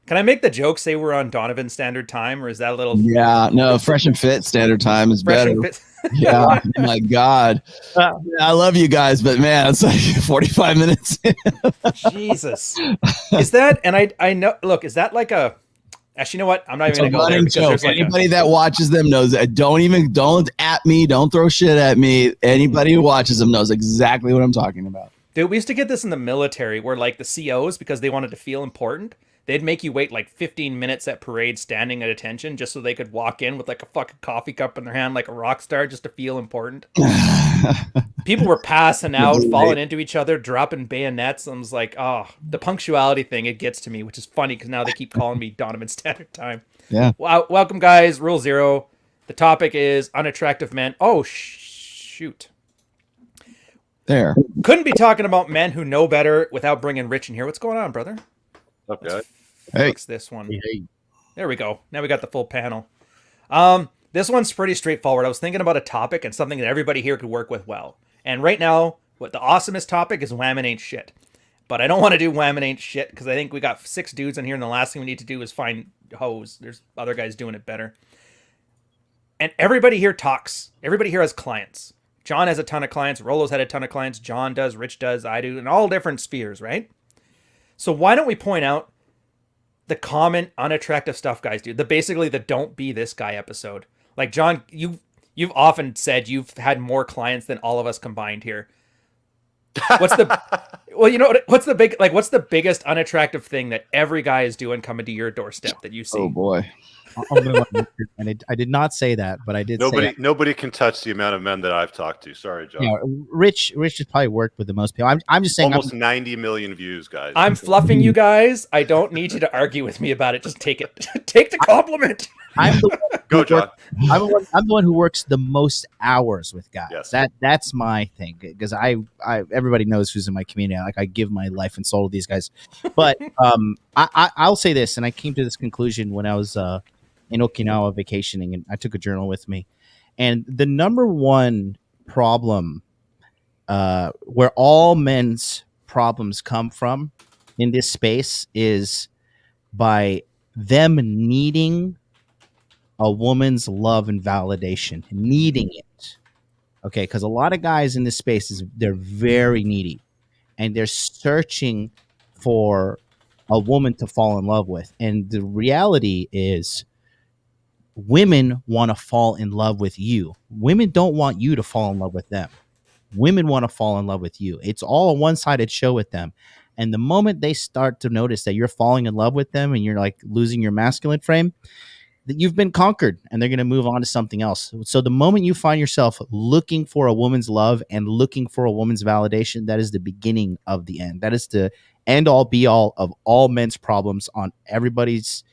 Can I make the joke? Say we're on Donovan Standard Time, or is that a little Yeah, no, Fresh and Fit Standard Time is fresh better. and fit? Yeah, oh my God. Yeah, I love you guys, but man, it's like 45 minutes. Jesus, is that? And I know. Look, is that like a? Actually, you know what? I'm not It's even a gonna go there running because joke. there's like Anybody that watches them knows that. Don't at me. Don't throw shit at me. Anybody who watches them knows exactly what I'm talking about. Dude, we used to get this in the military where like the COs, because they wanted to feel important, they'd make you wait like 15 minutes at parade standing at attention just so they could walk in with like a fucking coffee cup in their hand like a rock star just to feel important. People were passing out, falling into each other, dropping bayonets. I was like, oh, the punctuality thing, it gets to me, which is funny because now they keep calling me Donovan Standard Time. Yeah. Well, welcome, guys. Rule 0. The topic is unattractive men. Oh, shoot. There. Couldn't be talking about men who know better without bringing Rich in here. What's going on, brother? Okay. Hey. Fix this one. Hey. There we go. Now we got the full panel. This one's pretty straightforward. I was thinking about a topic and something that everybody here could work with well. And right now, what the awesomest topic is wham and ain't shit. But I don't want to do wham and ain't shit because I think we got 6 dudes in here, and the last thing we need to do is find hoes. There's other guys doing it better. And everybody here talks. Everybody here has clients. John has a ton of clients. Rollo's had a ton of clients. John does. Rich does. I do. In all different spheres, right? So why don't we point out the common unattractive stuff guys do? Basically the don't be this guy episode. Like, John, you've often said you've had more clients than all of us combined here. What's the well, you know, what's the biggest unattractive thing that every guy is doing coming to your doorstep that you see? Oh boy. And I did not say that, but I did. Nobody can touch the amount of men that I've talked to. Sorry, John. Yeah, Rich has probably worked with the most people. I'm just saying, almost 90 million views, guys. I'm fluffing you guys. I don't need you to argue with me about it. Just take it. Take the compliment. Go, John. I'm the one who works the most hours with guys. Yes. That's my thing, because I everybody knows who's in my community. Like, I give my life and soul to these guys. But I'll say this, and I came to this conclusion when I was in Okinawa vacationing, and I took a journal with me. And the number one problem where all men's problems come from in this space is by them needing a woman's love and validation, needing it. Okay, because a lot of guys in this space, they're very needy, and they're searching for a woman to fall in love with. And the reality is, women want to fall in love with you. Women don't want you to fall in love with them. Women want to fall in love with you. It's all a one-sided show with them. And the moment they start to notice that you're falling in love with them and you're like losing your masculine frame, that you've been conquered, and they're going to move on to something else. So the moment you find yourself looking for a woman's love and looking for a woman's validation, that is the beginning of the end. That is the end all be all of all men's problems on everybody's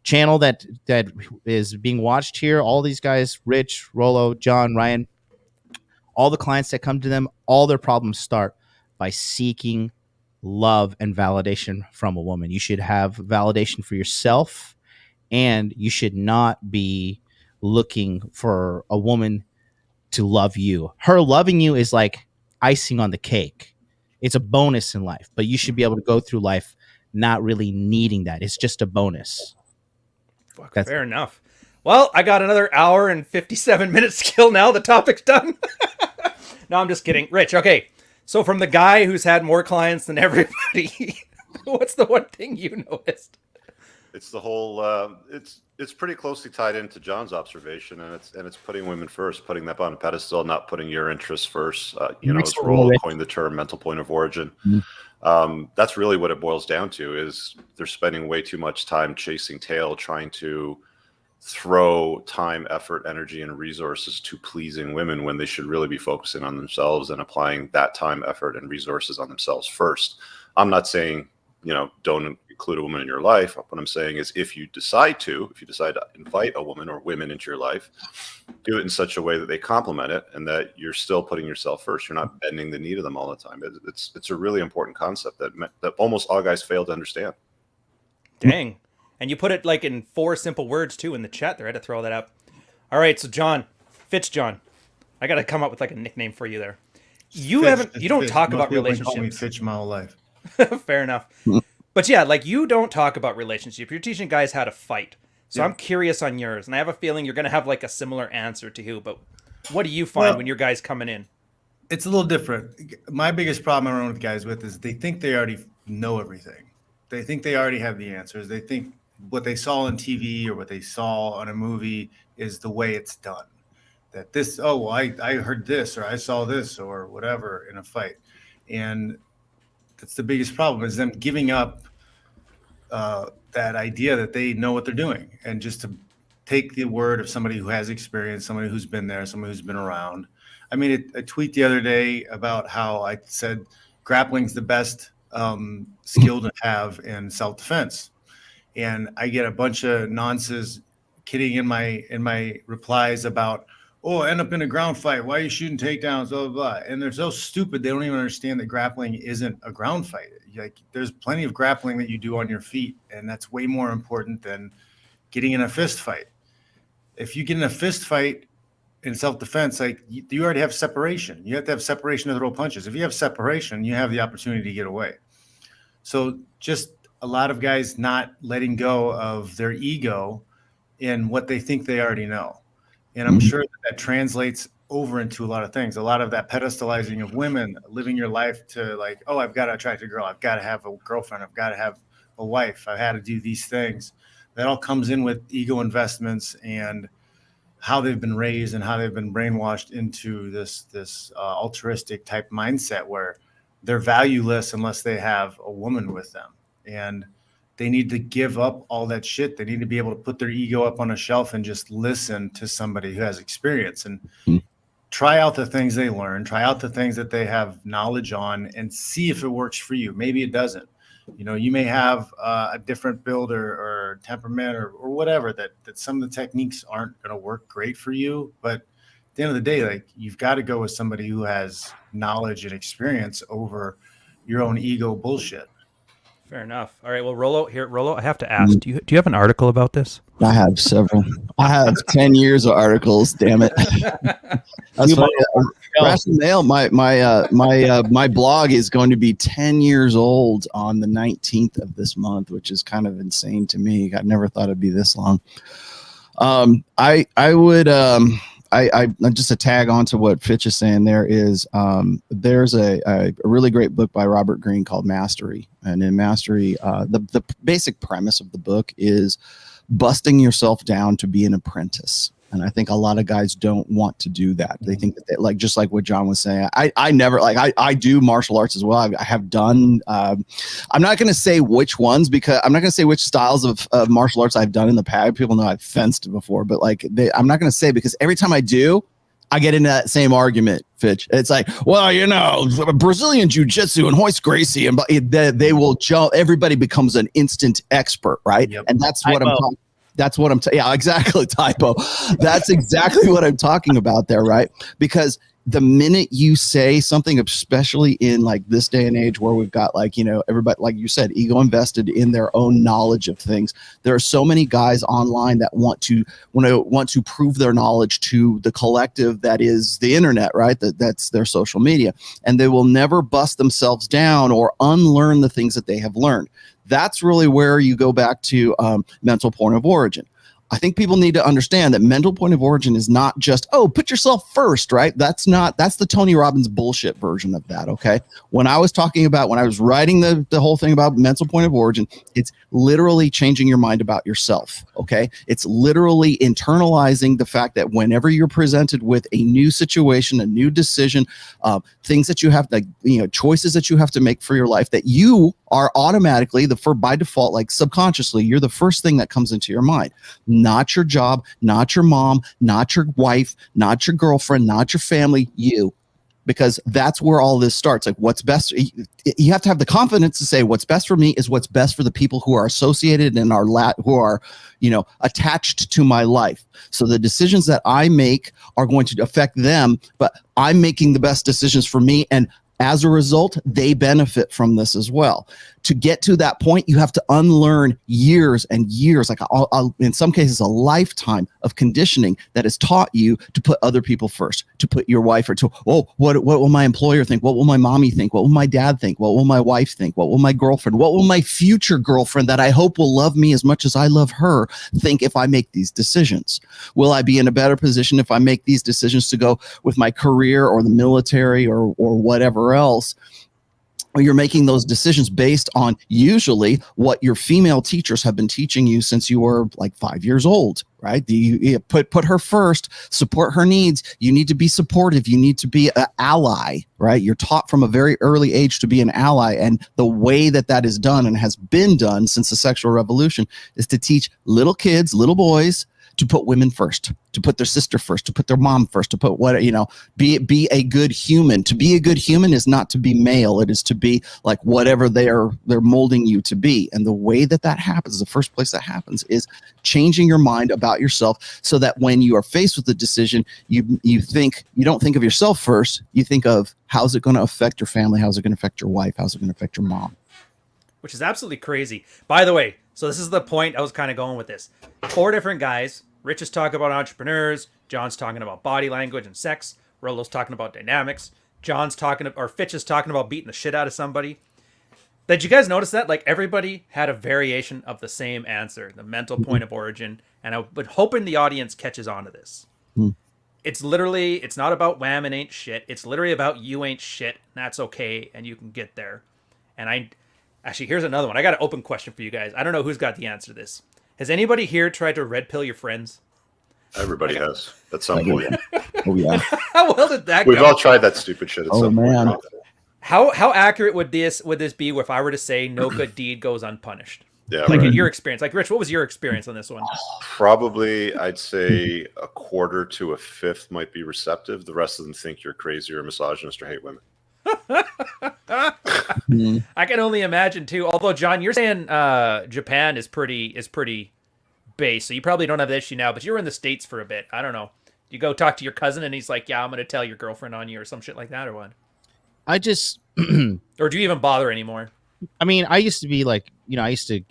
channel that is being watched here. All these guys, Rich, Rollo, John, Rian, all the clients that come to them, all their problems start by seeking love and validation from a woman. You should have validation for yourself, and you should not be looking for a woman to love you. Her loving you is like icing on the cake. It's a bonus in life, but you should be able to go through life not really needing that. It's just a bonus. Fair enough. Well, I got another hour and 57 minutes to kill now. The topic's done. No, I'm just kidding. Rich, okay. So from the guy who's had more clients than everybody, what's the one thing you noticed? It's the whole. It's pretty closely tied into John's observation, and it's putting women first, putting them on a pedestal, not putting your interests first. As Rollo coined the term "mental point of origin." That's really what it boils down to. Is they're spending way too much time chasing tail, trying to throw time, effort, energy, and resources to pleasing women when they should really be focusing on themselves and applying that time, effort, and resources on themselves first. I'm not saying don't include a woman in your life. What I'm saying is, if you decide to invite a woman or women into your life, do it in such a way that they complement it and that you're still putting yourself first. You're not bending the knee to them all the time. It's a really important concept that almost all guys fail to understand. Dang. And you put it like in 4 simple words too in the chat there. I had to throw that up. All right, so Fitch John. I got to come up with like a nickname for you there. You don't talk about relationships. Call me Fitch my whole life. Fair enough. But yeah, like you don't talk about relationship. You're teaching guys how to fight. So Yeah. I'm curious on yours, and I have a feeling you're going to have like a similar answer to Hugh. But what do you find Well, when your guys coming in? it's a little different. My biggest problem I run with guys with is they think they already know everything. They think they already have the answers. They think what they saw on TV or what they saw on a movie is the way it's done. That this, oh, well, I heard this or I saw this or whatever in a fight. And that's the biggest problem is them giving up that idea that they know what they're doing and just to take the word of somebody who has experience, somebody who's been there, somebody who's been around. I made a tweet the other day about how I said grappling's the best skill to have in self-defense. And I get a bunch of nonsense kidding in my replies about, oh, I end up in a ground fight. Why are you shooting takedowns? Blah, blah, blah. And they're so stupid. They don't even understand that grappling isn't a ground fight. Like there's plenty of grappling that you do on your feet. And that's way more important than getting in a fist fight. If you get in a fist fight in self-defense, like you already have separation. You have to have separation to throw punches. If you have separation, you have the opportunity to get away. So just a lot of guys not letting go of their ego in what they think they already know. And I'm sure that translates over into a lot of things. A lot of that pedestalizing of women, living your life to like, oh, I've got to attract a girl. I've got to have a girlfriend. I've got to have a wife. I've had to do these things. That all comes in with ego investments and how they've been raised and how they've been brainwashed into this altruistic type mindset where they're valueless unless they have a woman with them. And they need to give up all that shit. They need to be able to put their ego up on a shelf and just listen to somebody who has experience and try out the things they learn, try out the things that they have knowledge on and see if it works for you. Maybe it doesn't. You know, you may have a different build or temperament or whatever that some of the techniques aren't going to work great for you. But at the end of the day, like you've got to go with somebody who has knowledge and experience over your own ego bullshit. Fair enough. All right. Well, Rollo, I have to ask, do you have an article about this? I have several. I have 10 years of articles. Damn it. That's funny. Rational Mail. My blog is going to be 10 years old on the 19th of this month, which is kind of insane to me. I never thought it'd be this long. I just a tag on to what Fitch is saying. There's a really great book by Robert Greene called Mastery, and in Mastery, the basic premise of the book is busting yourself down to be an apprentice. And I think a lot of guys don't want to do that. They think that like, just like what John was saying, I never like, I do martial arts as well. I have done, I'm not going to say which ones, because I'm not going to say which styles of martial arts I've done in the past. People know I've fenced before, but like I'm not going to say, because every time I do, I get into that same argument, Fitch. It's like, well, you know, Brazilian jiu-jitsu and Hoist Gracie, and they will jump. Everybody becomes an instant expert, right? Yep. And that's what I'm talking. That's what I'm. Yeah, exactly. Typo. That's exactly what I'm talking about there, right? Because the minute you say something, especially in like this day and age where we've got like, you know, everybody, like you said, ego invested in their own knowledge of things. There are so many guys online that want to prove their knowledge to the collective that is the internet, right? That's their social media, and they will never bust themselves down or unlearn the things that they have learned. That's really where you go back to mental point of origin. I think people need to understand that mental point of origin is not just, oh, put yourself first, right? That's the Tony Robbins bullshit version of that, okay? When I was writing the whole thing about mental point of origin, it's literally changing your mind about yourself, okay? It's literally internalizing the fact that whenever you're presented with a new situation, a new decision, things that you have to, you know, choices that you have to make for your life, that you are automatically by default, like subconsciously, you're the first thing that comes into your mind. Not your job, not your mom, not your wife, not your girlfriend, not your family, you. Because that's where all this starts. Like, what's best? You have to have the confidence to say what's best for me is what's best for the people who are associated and who are, you know, attached to my life. So the decisions that I make are going to affect them, but I'm making the best decisions for me, and as a result, they benefit from this as well. to get to that point, you have to unlearn years and years, like in some cases, a lifetime of conditioning that has taught you to put other people first, to put your wife or to, oh, what will my employer think? What will my mommy think? What will my dad think? What will my wife think? What will my girlfriend? What will my future girlfriend that I hope will love me as much as I love her think if I make these decisions? Will I be in a better position if I make these decisions to go with my career or the military or whatever else? You're making those decisions based on usually what your female teachers have been teaching you since you were like 5 years old, right? You put her first, support her needs. You need to be supportive. You need to be an ally, right? You're taught from a very early age to be an ally. And the way that is done and has been done since the sexual revolution is to teach little kids, little boys, to put women first, to put their sister first, to put their mom first, to put be a good human. To be a good human is not to be male. It is to be like whatever they're molding you to be. And the way that happens, the first place that happens is changing your mind about yourself so that when you are faced with a decision, you don't think of yourself first. You think of how's it going to affect your family? How's it going to affect your wife? How's it going to affect your mom? Which is absolutely crazy. By the way, so this is the point I was kind of going with this. 4 different guys. Rich is talking about entrepreneurs. John's talking about body language and sex. Rollo's talking about dynamics. Fitch is talking about beating the shit out of somebody. Did you guys notice that? Like everybody had a variation of the same answer, the mental point of origin. And I'm hoping the audience catches on to this. It's not about wham and ain't shit. It's literally about you ain't shit. And that's okay. And you can get there. And actually, here's another one. I got an open question for you guys. I don't know who's got the answer to this. Has anybody here tried to red pill your friends? Everybody has at some point. Oh yeah. How well did that We've go? all tried that stupid shit at some man. point. How accurate would this be if I were to say no good deed goes unpunished? Yeah, Like right. in your experience. Like Rich, what was your experience on this one? Probably, I'd say a quarter to a fifth might be receptive. The rest of them think you're crazy or misogynist or hate women. I can only imagine too. Although John, you're saying Japan is pretty base, so you probably don't have that issue now. But you were in the States for a bit. I don't know. You go talk to your cousin, and he's like, "Yeah, I'm going to tell your girlfriend on you," or some shit like that, or what? I just, Or do you even bother anymore? I mean, I used to be like, I used to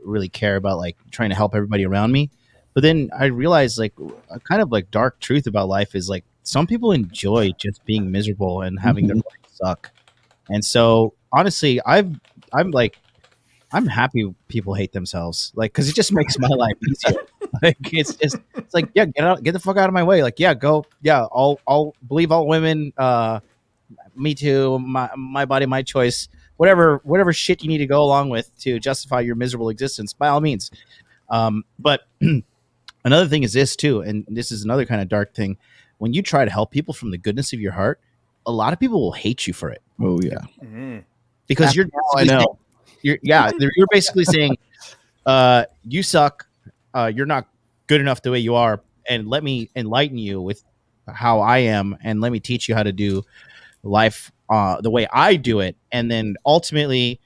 really care about like trying to help everybody around me. But then I realized like a kind of like dark truth about life is like some people enjoy just being miserable and having their life suck. And so honestly, I'm happy people hate themselves, like, because it just makes my life easier. Like it's like, yeah, get the fuck out of my way. Like, yeah, go, yeah, I'll believe all women. Me too. My body, my choice. Whatever shit you need to go along with to justify your miserable existence, by all means. But another thing is this too, and this is another kind of dark thing. When you try to help people from the goodness of your heart, a lot of people will hate you for it. Oh yeah. Because you're basically saying, you suck, you're not good enough the way you are, and let me enlighten you with how I am, and let me teach you how to do life the way I do it. And then ultimately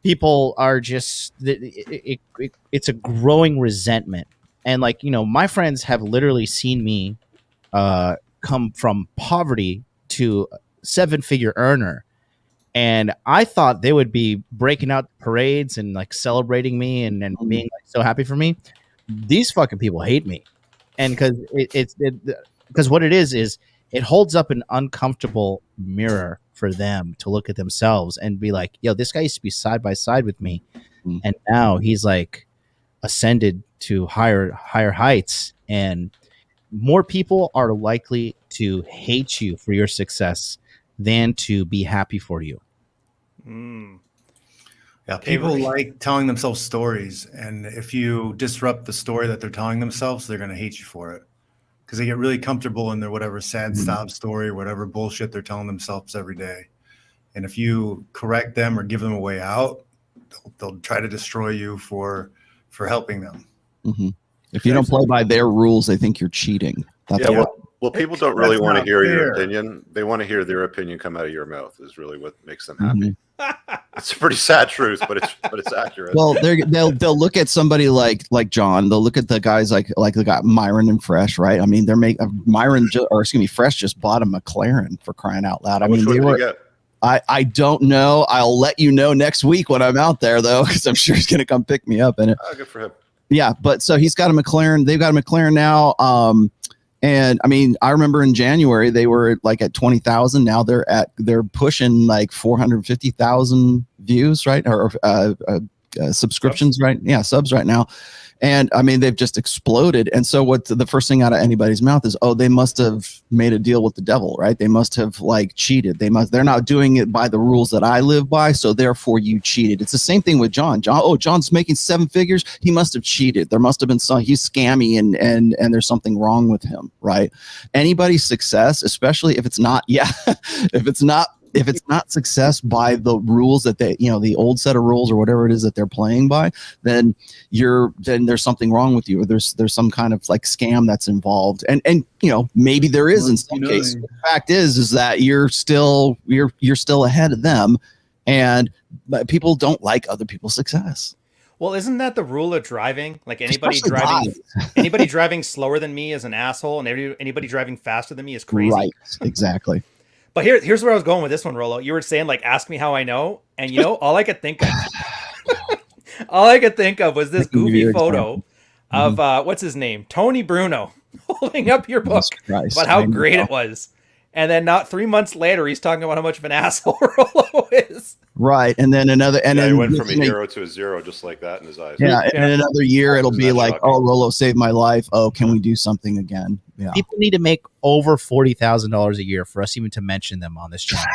people are just it's a growing resentment. And like, my friends have literally seen me come from poverty to 7-figure earner. And I thought they would be breaking out parades and like celebrating me and being like so happy for me. These fucking people hate me. And because what it is it holds up an uncomfortable mirror for them to look at themselves and be like, yo, this guy used to be side by side with me. And now he's like ascended to higher heights, and more people are likely to hate you for your success than to be happy for you. Yeah, people like telling themselves stories, and if you disrupt the story that they're telling themselves, they're going to hate you for it, because they get really comfortable in their whatever sad sob story or whatever bullshit they're telling themselves every day. And if you correct them or give them a way out, they'll try to destroy you for helping them. If you don't play by their rules, they think you're cheating. That's Well, people don't really want to hear fair. your opinion. They want to hear their opinion come out of your mouth is really what makes them happy. It's a pretty sad truth, but it's accurate. Well, they'll look at somebody like John. They'll look at the guys like they got Myron and Fresh, right? I mean, Fresh just bought a McLaren, for crying out loud. I mean, Which one did he get? I don't know. I'll let you know next week when I'm out there, though, because I'm sure he's going to come pick me up in it. Oh, good for him. Yeah, but so he's got a McLaren. They've got a McLaren now. And I mean, I remember in January they were like at 20,000. Now they're pushing like 450,000 views, right? Or subscriptions, right? Yeah, subs right now. And I mean, they've just exploded. And so what the first thing out of anybody's mouth is, oh, they must have made a deal with the devil, right? They must have like cheated. They're not doing it by the rules that I live by. So therefore you cheated. It's the same thing with John. John's making 7 figures. He must have cheated. There must have been he's scammy and there's something wrong with him, right? Anybody's success, especially if it's not, if it's not success by the rules that the old set of rules or whatever it is that they're playing by, then there's something wrong with you, or there's some kind of like scam that's involved. And maybe there is in some cases. The fact is that you're still ahead of them, and people don't like other people's success. Well, isn't that the rule of driving? Like anybody driving slower than me is an asshole, and anybody driving faster than me is crazy. Right, exactly. But here's where I was going with this one, Rollo. You were saying, like, ask me how I know. And, all I could think of was this goofy photo of, what's his name? Tony Bruno holding up your book about how great it was. And then not 3 months later, he's talking about how much of an asshole Rollo is. Right. And then he went from a hero to a zero just like that in his eyes. Yeah. And in another year, it'll be like, shocking? Oh, Rollo saved my life. Oh, can we do something again? Yeah. People need to make over $40,000 a year for us even to mention them on this channel.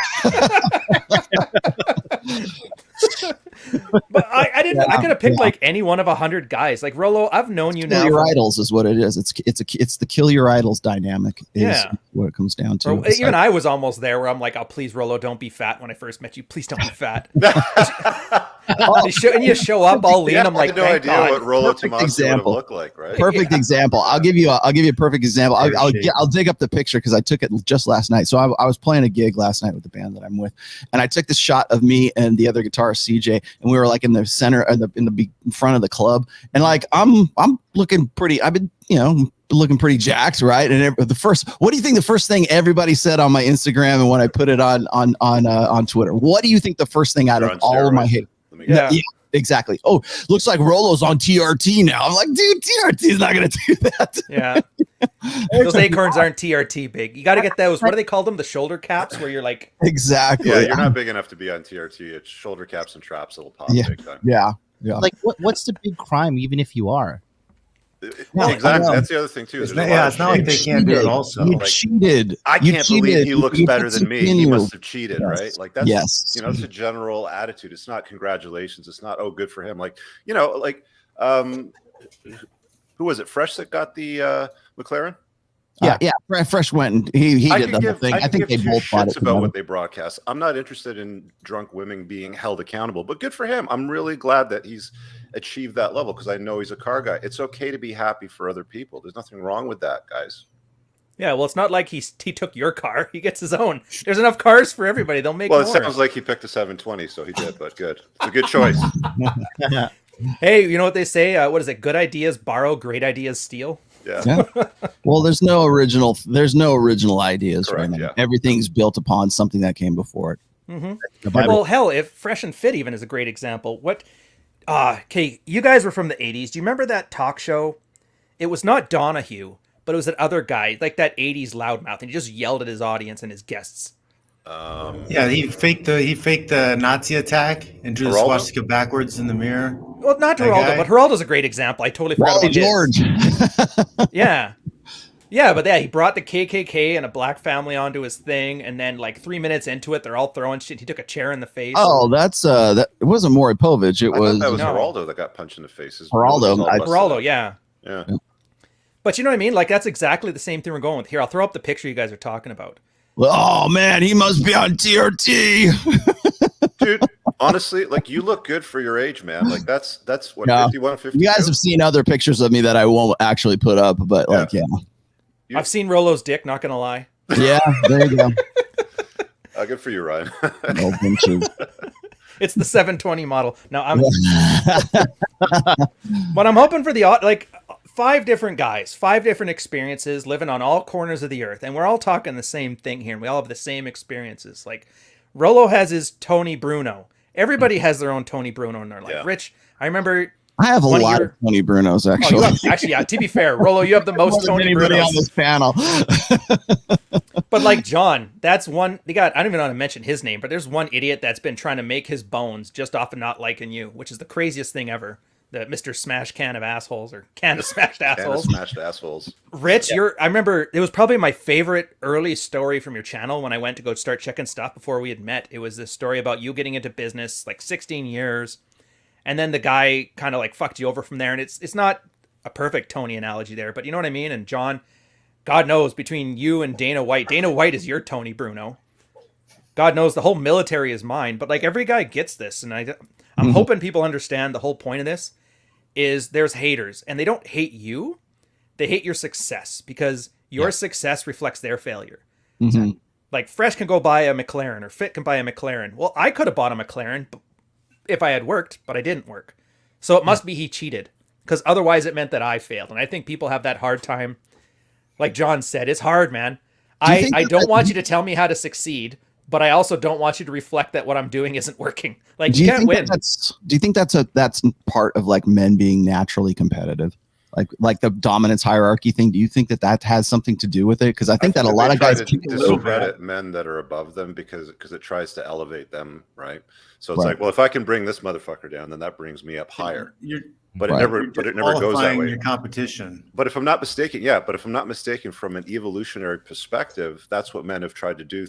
But I didn't. I could have picked like any one of 100 guys. Like Rollo, I've known you now. Kill your idols is what it is. It's the kill your idols dynamic. Is what it comes down to. Even I was almost there, where I'm like, oh, please, Rollo, don't be fat. When I first met you, please don't be fat. And you show up all lean. I'm like, I had no idea what Rollo Tomassi would look like. Right? Perfect example. I'll give you a perfect example. I'll dig up the picture because I took it just last night. So I was playing a gig last night with the band that I'm with, and I took this shot of me and the other guitarist CJ, and we were like in the center in the front of the club, and like I'm looking pretty. I've been looking pretty jacked, right? And what do you think the first thing everybody said on my Instagram and when I put it on Twitter? What do you think the first thing out of all of my hate? Yeah, exactly. Oh, looks like Rollo's on TRT now. I'm like, dude, TRT is not going to do that. Yeah. Those acorns aren't TRT big. You got to get those. What do they call them? The shoulder caps, where you're like, exactly. Yeah, you're not big enough to be on TRT. It's shoulder caps and traps that'll pop big time. Yeah. Like, what's the big crime, even if you are? Exactly. That's the other thing too. It's not like they can't do it. Also, you cheated. I can't believe he looks better than me. He must have cheated, right? Like that's it's a general attitude. It's not congratulations. It's not good for him. Like who was it? Fresh that got the McLaren. Yeah. Fresh went and he did the whole thing. I think they both bought it about what they broadcast. I'm not interested in drunk women being held accountable, but good for him. I'm really glad that he's achieved that level because I know he's a car guy. It's okay to be happy for other people. There's nothing wrong with that, guys. Yeah, well, it's not like he took your car. He gets his own. There's enough cars for everybody. They'll make more. Well, it sounds like he picked a 720, so he did, but good. It's a good choice. Hey, you know what they say? What is it? Good ideas borrow, great ideas steal. Yeah. Well, there's no original ideas. Correct, right now. Yeah. Everything's built upon something that came before it. Mm-hmm. Well, hell, if Fresh and Fit even is a great example. Okay, you guys were from the 80s. Do you remember that talk show? It was not Donahue, but it was that other guy, like that 80s loudmouth, and he just yelled at his audience and his guests. He faked the Nazi attack and drew the swastika backwards in the mirror. Well, not Geraldo, but Geraldo's a great example. I totally forgot about George. Yeah, but he brought the KKK and a black family onto his thing, and then like 3 minutes into it, they're all throwing shit. He took a chair in the face. Oh, that's that. It wasn't Maury Povich. It was Geraldo that got punched in the face. Geraldo, yeah. But you know what I mean? Like that's exactly the same thing we're going with here. I'll throw up the picture you guys are talking about. Oh man, he must be on TRT. Dude, honestly, like you look good for your age, man. Like that's what 51, 52? You guys have seen other pictures of me that I won't actually put up, but I've seen Rollo's dick, not gonna lie. Yeah, there you go. Good for you, Ryan. No pinches. It's the 720 model. No, but I'm hoping for the 5 different guys, 5 different experiences, living on all corners of the earth, and we're all talking the same thing here, and we all have the same experiences. Like Rollo has his Tony Bruno. Everybody has their own Tony Bruno in their life. Yeah. Rich, I remember. I have a One of lot your- of Tony Brunos, Oh, actually. you have, actually, yeah. To be fair, Rollo, you have the More most than Tony anybody on Brunos. this panel. But like John, that's one. They got. I don't even want to mention his name, but there's one idiot that's been trying to make his bones just off of not liking you, which is the craziest thing ever. The Mr. Smash Can of Assholes or Can of Smashed Assholes. Smashed assholes. Rich, I remember it was probably my favorite early story from your channel when I went to go start checking stuff before we had met. It was this story about you getting into business, like 16 years, and then the guy kind of like fucked you over from there. And it's not a perfect Tony analogy there, but you know what I mean? And John, God knows, between you and Dana White is your Tony Bruno. God knows the whole military is mine, but like every guy gets this, and I'm hoping people understand the whole point of this is there's haters, and they don't hate you, they hate your success because your success reflects their failure. Mhm. Like Fresh can go buy a McLaren or Fit can buy a McLaren. Well, I could have bought a McLaren if I had worked, but I didn't work. So it must be he cheated because otherwise it meant that I failed. And I think people have that hard time. Like John said, it's hard, man. I don't want you to tell me how to succeed, but I also don't want you to reflect that what I'm doing isn't working. Like you can't win. Do you think that's part of like men being naturally competitive? Like the dominance hierarchy thing? Do you think that has something to do with it? Because I think that a lot of guys discredit men that are above them because it tries to elevate them, right? So it's like, well, if I can bring this motherfucker down, then that brings me up higher. But it never goes that way. Your competition. But if I'm not mistaken, from an evolutionary perspective, that's what men have tried to do.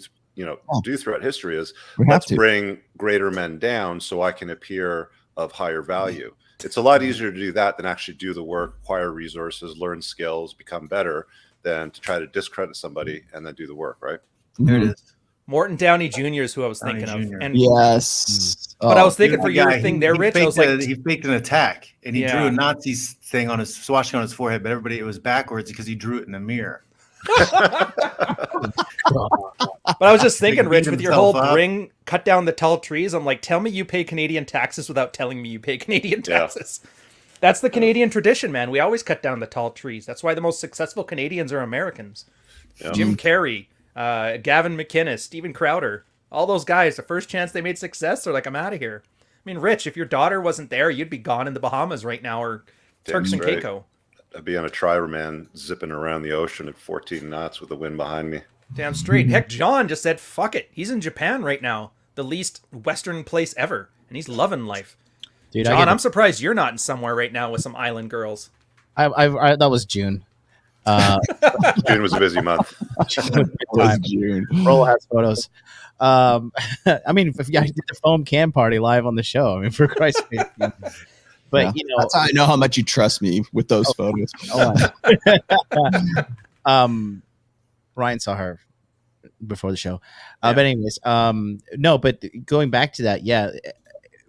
Do throughout history is let's bring greater men down so I can appear of higher value. It's a lot easier to do that than actually do the work, acquire resources, learn skills, become better, than to try to discredit somebody and then do the work, right? There it is. Morton Downey Jr. is who I was thinking of. And yes. But I was thinking for your thing there, Rich, I was like, he faked an attack and he drew a Nazi thing on his swastika on his forehead, but it was backwards because he drew it in the mirror. But I was just thinking, Rich, with your whole cut down the tall trees, I'm like, tell me you pay Canadian taxes without telling me you pay Canadian taxes. That's the Canadian tradition, man. We always cut down the tall trees. That's why the most successful Canadians are Americans. Jim Carrey, Gavin McInnes, Steven Crowder, all those guys, the first chance they made success, they're like, I'm out of here. I mean, Rich, if your daughter wasn't there, you'd be gone in the Bahamas right now or Turks and Caicos. I'd be on a triberman zipping around the ocean at 14 knots with the wind behind me. Damn straight. Heck, John just said, fuck it. He's in Japan right now, the least Western place ever, and he's loving life. Dude, John, I'm surprised you're not in somewhere right now with some island girls. I that was June. June was a busy month. June. Rollo has photos. I mean, if I did the foam can party live on the show, I mean, for Christ's sake. But that's how I know how much you trust me with those photos. Ryan saw her before the show. But anyways, no, but going back to that,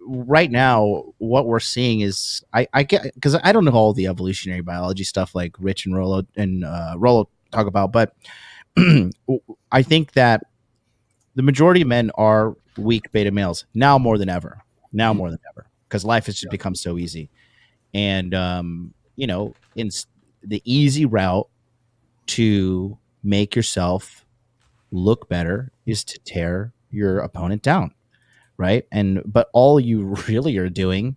right now what we're seeing is I get, because I don't know all the evolutionary biology stuff like Rich and Rollo talk about, but I think that the majority of men are weak beta males now more than ever. Because life has just become so easy. And, in the easy route to make yourself look better is to tear your opponent down, right? But all you really are doing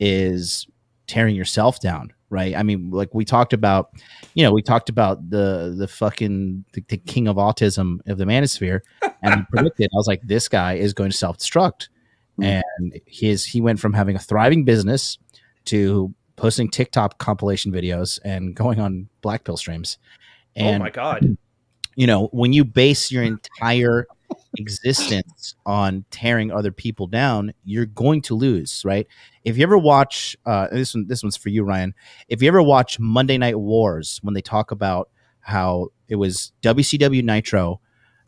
is tearing yourself down, right? I mean, like we talked about the fucking the king of autism of the manosphere, and I predicted, I was like, this guy is going to self-destruct. And he went from having a thriving business to posting TikTok compilation videos and going on black pill streams. And, oh my God. When you base your entire existence on tearing other people down, you're going to lose, right? If you ever watch, this one's for you, Ryan. If you ever watch Monday Night Wars, when they talk about how it was WCW Nitro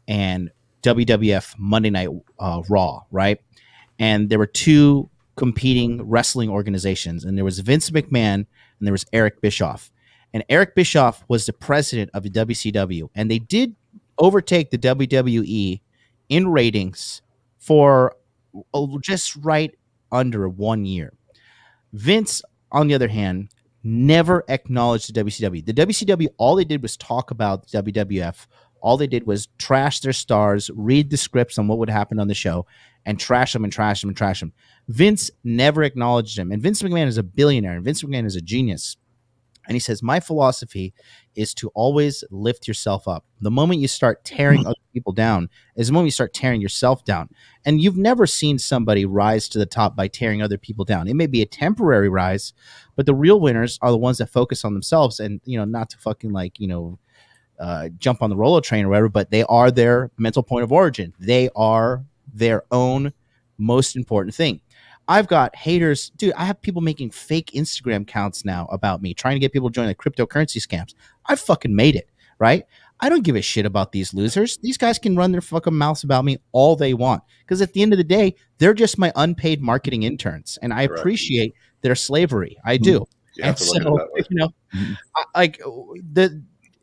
and WWF Monday Night Raw, right? And there were two competing wrestling organizations, and there was Vince McMahon and there was Eric Bischoff. And Eric Bischoff was the president of the WCW, and they did overtake the WWE in ratings for just right under 1 year. Vince, on the other hand, never acknowledged the WCW. The WCW, all they did was talk about the WWF All they did was trash their stars, read the scripts on what would happen on the show, and trash them and trash them and trash them. Vince never acknowledged him. And Vince McMahon is a billionaire, and Vince McMahon is a genius. And he says, my philosophy is to always lift yourself up. The moment you start tearing other people down is the moment you start tearing yourself down. And you've never seen somebody rise to the top by tearing other people down. It may be a temporary rise, but the real winners are the ones that focus on themselves and, not to fucking jump on the Rollo train or whatever, but they are their mental point of origin. They are their own most important thing. I've got haters. Dude, I have people making fake Instagram accounts now about me, trying to get people to join the cryptocurrency scams. I fucking made it, right? I don't give a shit about these losers. These guys can run their fucking mouths about me all they want. Because at the end of the day, they're just my unpaid marketing interns. And I appreciate their slavery. I do. And so,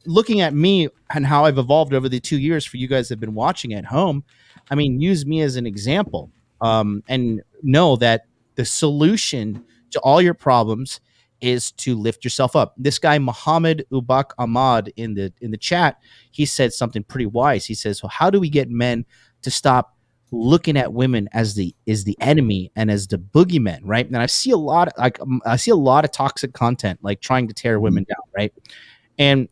looking at me and how I've evolved over the 2 years for you guys that have been watching at home, I mean, use me as an example. And know that the solution to all your problems is to lift yourself up. This guy Muhammad Ubak Ahmad in the chat, he said something pretty wise. He says, "Well, how do we get men to stop looking at women as the enemy and as the boogeymen?" Right? And I see a lot of toxic content like trying to tear women down. Right? And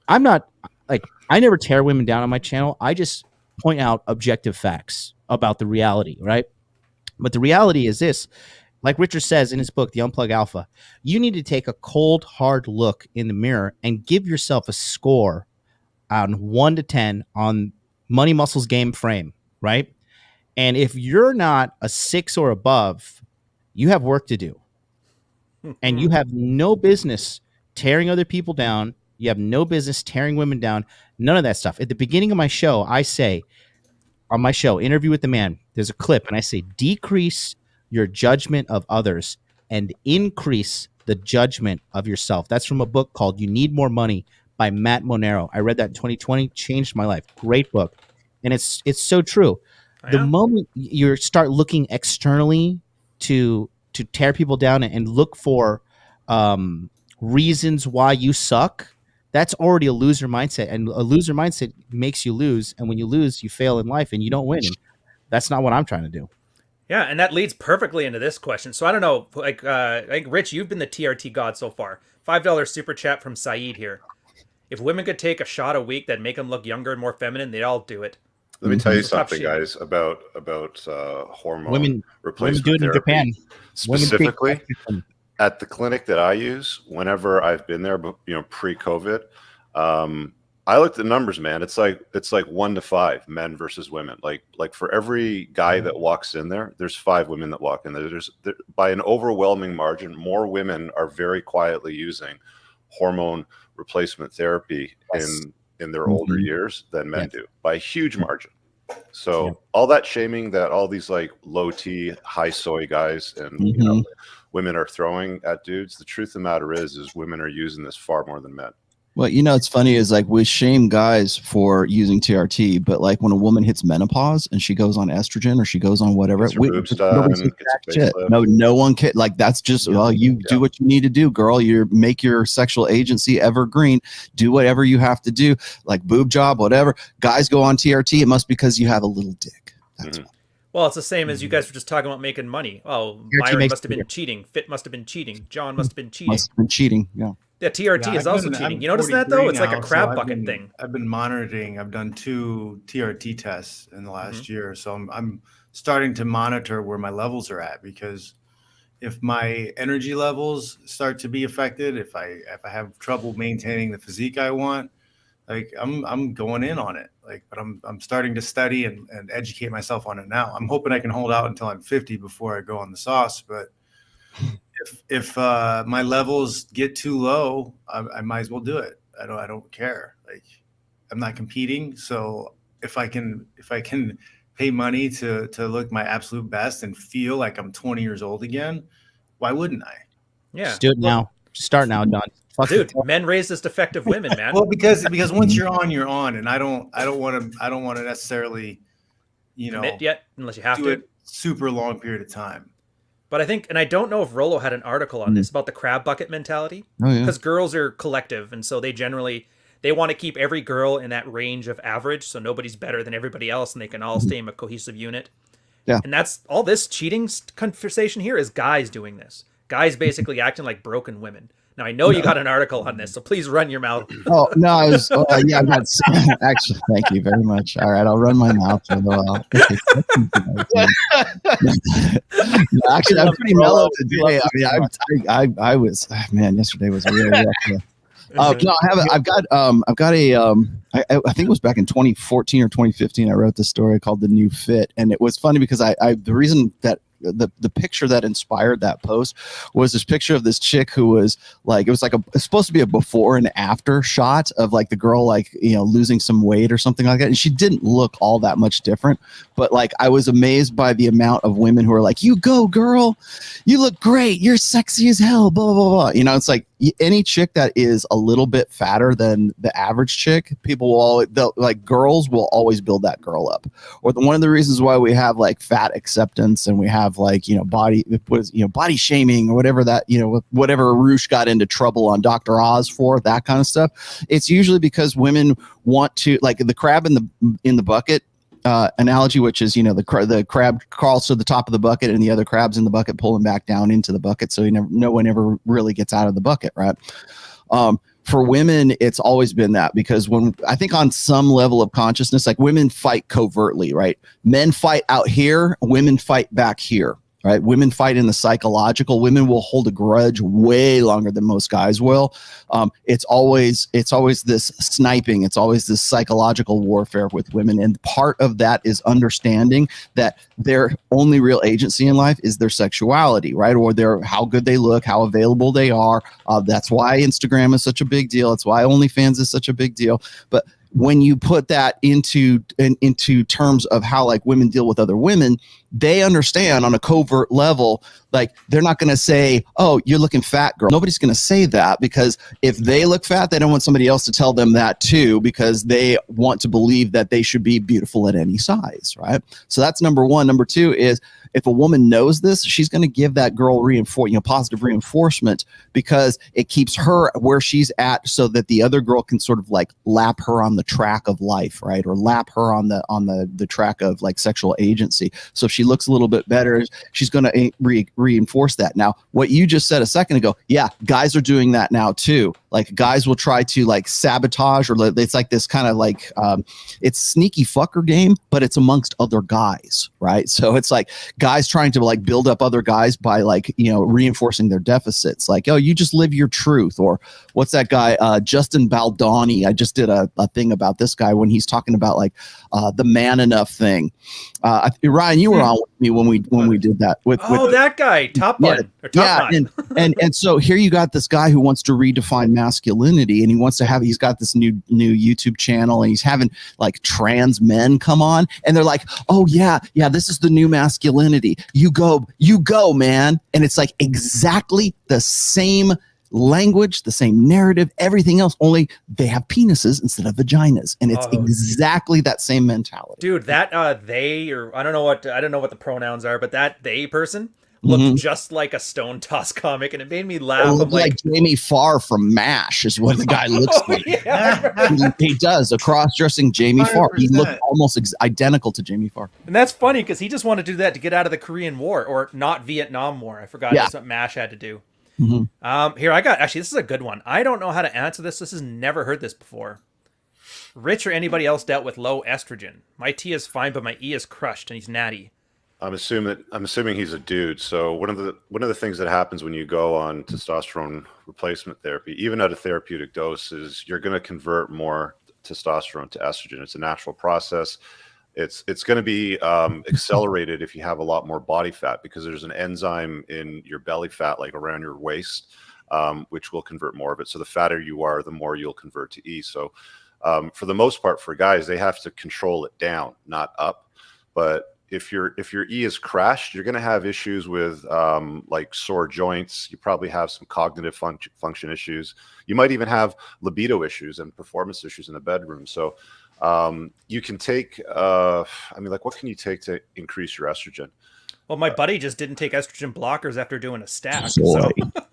I'm not I never tear women down on my channel. I just point out objective facts about the reality. Right? But the reality is this, like Richard says in his book, The Unplug Alpha, you need to take a cold, hard look in the mirror and give yourself a score on 1 to 10 on money, muscles, game, frame, right? And if you're not a 6 or above, you have work to do. And you have no business tearing other people down. You have no business tearing women down. None of that stuff. At the beginning of my show, I say, on my show, Interview with the Man, there's a clip, and I say, decrease your judgment of others and increase the judgment of yourself. That's from a book called You Need More Money by Matt Monero. I read that in 2020, changed my life. Great book. And it's so true. The moment you start looking externally to tear people down and look for reasons why you suck, that's already a loser mindset, and a loser mindset makes you lose. And when you lose, you fail in life and you don't win. And that's not what I'm trying to do. Yeah, and that leads perfectly into this question. So I don't know, I think Rich, you've been the TRT god so far. $5 super chat from Saeed here. If women could take a shot a week that make them look younger and more feminine, they'd all do it. Let me tell you something, guys, about hormone replacement women do it therapy. in Japan. Specifically, at the clinic that I use, whenever I've been there, pre-COVID, I looked at numbers, man. It's like 1 to 5 men versus women. Like for every guy that walks in there, there's 5 women that walk in there. By an overwhelming margin, more women are very quietly using hormone replacement therapy in their older years than men do, by a huge margin. So all that shaming that all these like low T, high soy guys and women are throwing at dudes, the truth of the matter is women are using this far more than men. Well, it's funny is like we shame guys for using TRT, but like when a woman hits menopause and she goes on estrogen or she goes on whatever, no one can, like, that's just, do what you need to do, girl. Make your sexual agency evergreen, do whatever you have to do, like boob job, whatever. Guys go on TRT. It must be because you have a little dick. That's why. Well, it's the same as you guys were just talking about making money. Oh, Myron must have been cheating. Fit must have been cheating. John must have been cheating. Must have been cheating, yeah. Yeah, TRT is also cheating. You notice that, though? It's like a crab bucket thing. I've been monitoring. I've done 2 TRT tests in the last year. So I'm starting to monitor where my levels are at, because if my energy levels start to be affected, if I have trouble maintaining the physique I want, like I'm going in on it. But I'm starting to study and educate myself on it now. I'm hoping I can hold out until I'm 50 before I go on the sauce. But if my levels get too low, I might as well do it. I don't care. Like, I'm not competing, so if I can pay money to look my absolute best and feel like I'm 20 years old again, why wouldn't I? Yeah, just do it now. Start now, Don. Dude, men raise as defective women, man. Well, because once you're on, and I don't want to necessarily, commit yet, unless you have do to. it super long period of time. But I think, and I don't know if Rollo had an article on this about the crab bucket mentality, because girls are collective, and so they They want to keep every girl in that range of average, so nobody's better than everybody else, and they can all stay in a cohesive unit. Yeah. And that's all this cheating conversation here is guys doing this. Guys basically acting like broken women. Now, I know you got an article on this, so please run your mouth. Oh, no, I was, yeah, I've got, actually, thank you very much. All right, I'll run my mouth for a while. No, actually, I'm pretty mellow today. I mean, I was, man, yesterday was really rough. Yeah. No, I've got I think it was back in 2014 or 2015. I wrote this story called "The New Fit," and it was funny because the reason that the picture that inspired that post was this picture of this chick who was like, it's supposed to be a before and after shot of like the girl, like, losing some weight or something like that. And she didn't look all that much different, but like, I was amazed by the amount of women who are like, you go girl, you look great. You're sexy as hell, blah, blah, blah. It's like any chick that is a little bit fatter than the average chick, girls will always build that girl up. Or one of the reasons why we have like fat acceptance and we have like, body shaming or whatever that, whatever Roosh got into trouble on Dr. Oz for, that kind of stuff. It's usually because women want to, like the crab in the bucket analogy, which is, the crab crawls to the top of the bucket and the other crabs in the bucket pull him back down into the bucket. So no one ever really gets out of the bucket. Right. For women, it's always been that, because I think on some level of consciousness, like women fight covertly, right? Men fight out here, women fight back here, right? Women fight in the psychological. Women will hold a grudge way longer than most guys will. It's always this sniping. It's always this psychological warfare with women. And part of that is understanding that their only real agency in life is their sexuality, right? Or how good they look, how available they are. That's why Instagram is such a big deal. It's why OnlyFans is such a big deal. But when you put that into terms of how like women deal with other women, they understand on a covert level, like they're not going to say, oh, you're looking fat, girl. Nobody's going to say that, because if they look fat, they don't want somebody else to tell them that too, because they want to believe that they should be beautiful at any size, right? So that's number one. Number two is, if a woman knows this, she's going to give that girl positive reinforcement, because it keeps her where she's at, so that the other girl can sort of like lap her on the track of life, right? Or lap her on the track of like sexual agency. So if she looks a little bit better, she's going to reinforce that. Now, what you just said a second ago, yeah, guys are doing that now too. Like guys will try to like sabotage, or it's like this kind of like it's sneaky fucker game, but it's amongst other guys, right? So it's like guys trying to like build up other guys by like, reinforcing their deficits. Like, oh, you just live your truth. Or what's that guy, Justin Baldoni? I just did a thing about this guy when he's talking about like the man enough thing. Ryan, you were on with me when we did that. With that guy, Top Button. And so here you got this guy who wants to redefine masculinity, and he's got this new YouTube channel, and he's having like trans men come on, and they're like, oh yeah, this is the new masculinity. You go, man. And it's like exactly the same language, the same narrative, everything else, only they have penises instead of vaginas, and it's exactly that same mentality. Dude, that they, or I don't know what the pronouns are, but that they person looked just like a Stone Toss comic, and it made me laugh. I'm like Jamie Farr from MASH is what the guy looks like. Yeah. He does, a cross-dressing Jamie 100%. Farr. He looked almost identical to Jamie Farr. And that's funny, because he just wanted to do that to get out of the Korean War, or not Vietnam War. I forgot that's what MASH had to do. Mm-hmm. Here, this is a good one. I don't know how to answer this. This has never heard this before. Rich or anybody else dealt with low estrogen? My T is fine, but my E is crushed, and he's natty. I'm assuming he's a dude. So one of the things that happens when you go on testosterone replacement therapy, even at a therapeutic dose, is you're going to convert more testosterone to estrogen. It's a natural process. It's going to be accelerated if you have a lot more body fat, because there's an enzyme in your belly fat, like around your waist, which will convert more of it. So the fatter you are, the more you'll convert to E. So for the most part, for guys, they have to control it down, not up. But if your E is crashed, you're going to have issues with like sore joints. You probably have some cognitive function issues. You might even have libido issues and performance issues in the bedroom. So you can take, what can you take to increase your estrogen? Well, my buddy just didn't take estrogen blockers after doing a stack. Boy. So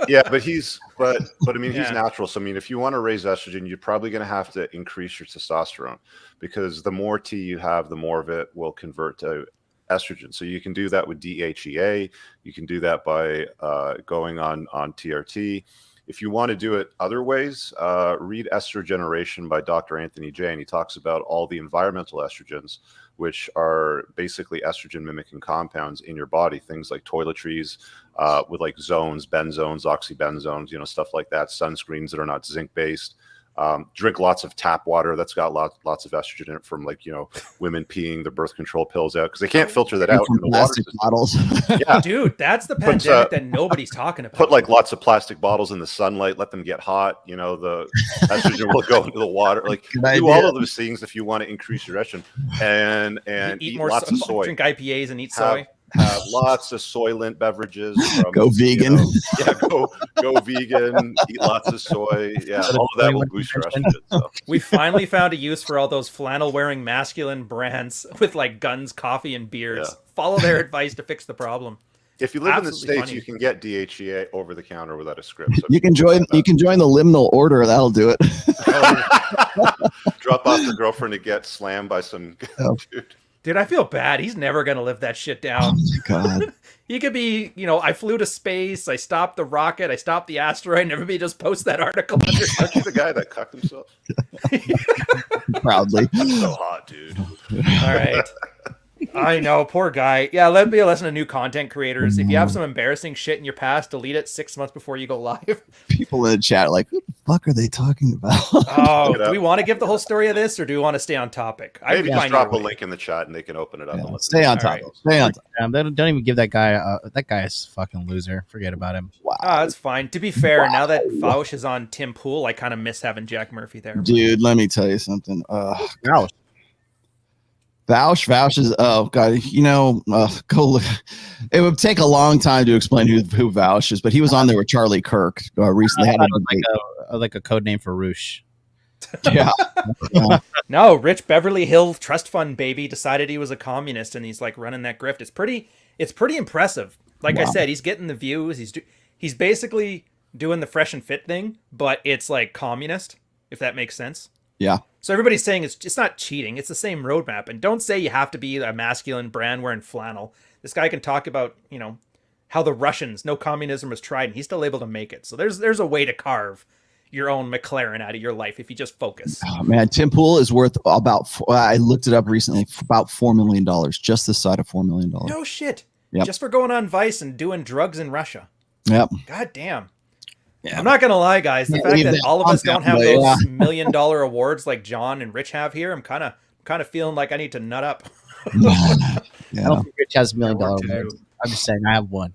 Yeah, but I mean, he's Yeah. natural. So I mean, if you want to raise estrogen, you're probably going to have to increase your testosterone, because the more T you have, the more of it will convert to estrogen. So you can do that with DHEA. You can do that by going on TRT. If you want to do it other ways, read Estrogeneration by Dr. Anthony J. And he talks about all the environmental estrogens, which are basically estrogen mimicking compounds in your body. Things like toiletries with like zones, benzones, oxybenzones, stuff like that. Sunscreens that are not zinc based. Drink lots of tap water that's got lots of estrogen in it from women peeing their birth control pills out because they can't filter that out in the water Plastic system. bottles. Yeah, dude, that's the pandemic that nobody's talking about. put like lots of plastic bottles in the sunlight, let them get hot. The estrogen will go into the water. Like Good do idea. all of those things if you want to increase your estrogen, and eat eat more lots of soy. drink IPAs and eat soy. Have lots of soylent beverages. From, Go vegan. Go vegan. Eat lots of soy. Yeah, all of that will boost your estrogen. So. We finally found a use for all those flannel-wearing masculine brands with like guns, coffee, and beers. Yeah. Follow their advice to fix the problem. If you live in the Absolutely States, funny. you can get DHEA over the counter without a script. So You can join the liminal order. That'll do it. drop off your girlfriend to get slammed by some Oh. dude. Dude, I feel bad. He's never gonna live that shit Oh down. my god. He could be, I flew to space, I stopped the rocket, I stopped the asteroid, and everybody just posts that article under. Aren't you the guy that cucked himself? Proudly. So hot, dude. All right. I know, poor guy. Yeah, let me listen to new content creators. If you have some embarrassing shit in your past, delete it 6 months before you go live. People in the chat are like, who the fuck are they talking about? Oh, Look it do up. we want to give the whole story of this, or do we want to stay on topic? Maybe just find drop either a way. link in the chat and they can open it up. Yeah, and let stay on them- top. All Stay on top. Don't even give that guy. That guy is a fucking loser. Forget about him. Wow. Ah, that's fine. To be fair, now that Vaush is on Tim Pool, I kind of miss having Jack Murphy there. Dude, let me tell you something. Ouch. Vaush is god, go look. It would take a long time to explain who Vaush is, but he was on there with Charlie Kirk recently. I Had thought a it debate. was like a code name for Roosh. Yeah. No, Rich Beverly Hill Trust Fund baby decided he was a communist, and he's like running that grift. It's pretty impressive. Like I Wow. said, he's getting the views. He's basically doing the fresh and fit thing, but it's like communist, if that makes sense. Yeah. So everybody's saying it's not cheating. It's the same roadmap. And don't say you have to be a masculine brand wearing flannel. This guy can talk about, how the Russians, no communism was tried, and he's still able to make it. So there's a way to carve your own McLaren out of your life if you just focus. Oh, man, Tim Pool is worth about. I looked it up recently. About $4 million, just this side of $4 million. No shit. Yep. Just for going on Vice and doing drugs in Russia. Yep. God damn. Yeah. I'm not gonna lie, guys. The Yeah, fact leave that that all of us don't have content, those yeah. $1 million awards like John and Rich have here, I'm kind of feeling like I need to nut up. I Yeah. don't think Rich has $1 million. Work to do. awards. I'm just saying I have one.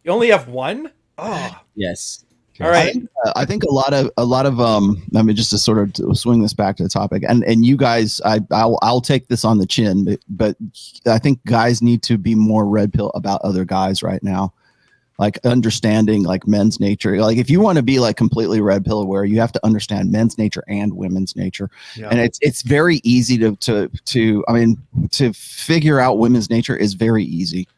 You only have one? Oh, Yes. all right. I think a lot of I mean, just to sort of swing this back to the topic, and you guys, I'll take this on the chin, but I think guys need to be more red pill about other guys right now, like understanding like men's nature. Like if you want to be like completely red pill aware, you have to understand men's nature and women's nature, Yeah. and it's very easy to figure out women's nature is very easy.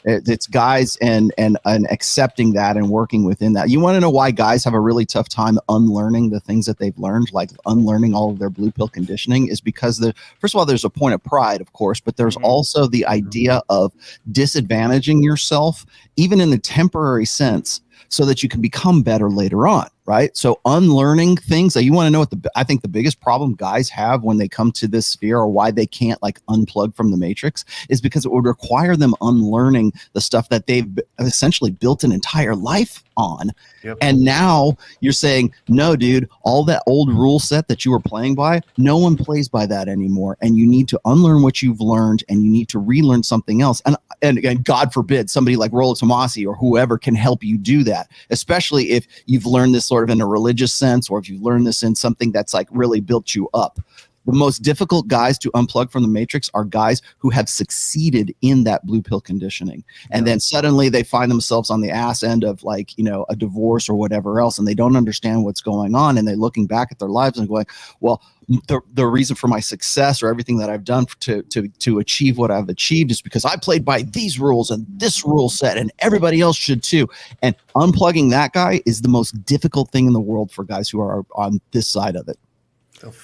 It's guys and accepting that and working within that. You want to know why guys have a really tough time unlearning the things that they've learned, like unlearning all of their blue pill conditioning, is because first of all, there's a point of pride, of course, but there's also the idea of disadvantaging yourself, even in the temporary sense, so that you can become better later on, right? So unlearning things that you want to know what I think the biggest problem guys have when they come to this sphere, or why they can't like unplug from the matrix, is because it would require them unlearning the stuff that they've essentially built an entire life on. Yep. And now you're saying, no, dude, all that old rule set that you were playing by, no one plays by that anymore. And you need to unlearn what you've learned, and you need to relearn something else. And again, God forbid somebody like Rollo Tomasi or whoever can help you do that, especially if you've learned this sort of in a religious sense, or if you've learned this in something that's like really built you up. The most difficult guys to unplug from the matrix are guys who have succeeded in that blue pill conditioning. And then suddenly they find themselves on the ass end of like, you know, a divorce or whatever else, and they don't understand what's going on. And they're looking back at their lives and going, well, the reason for my success or everything that I've done to achieve what I've achieved is because I played by these rules and this rule set, and everybody else should too. And unplugging that guy is the most difficult thing in the world for guys who are on this side of it.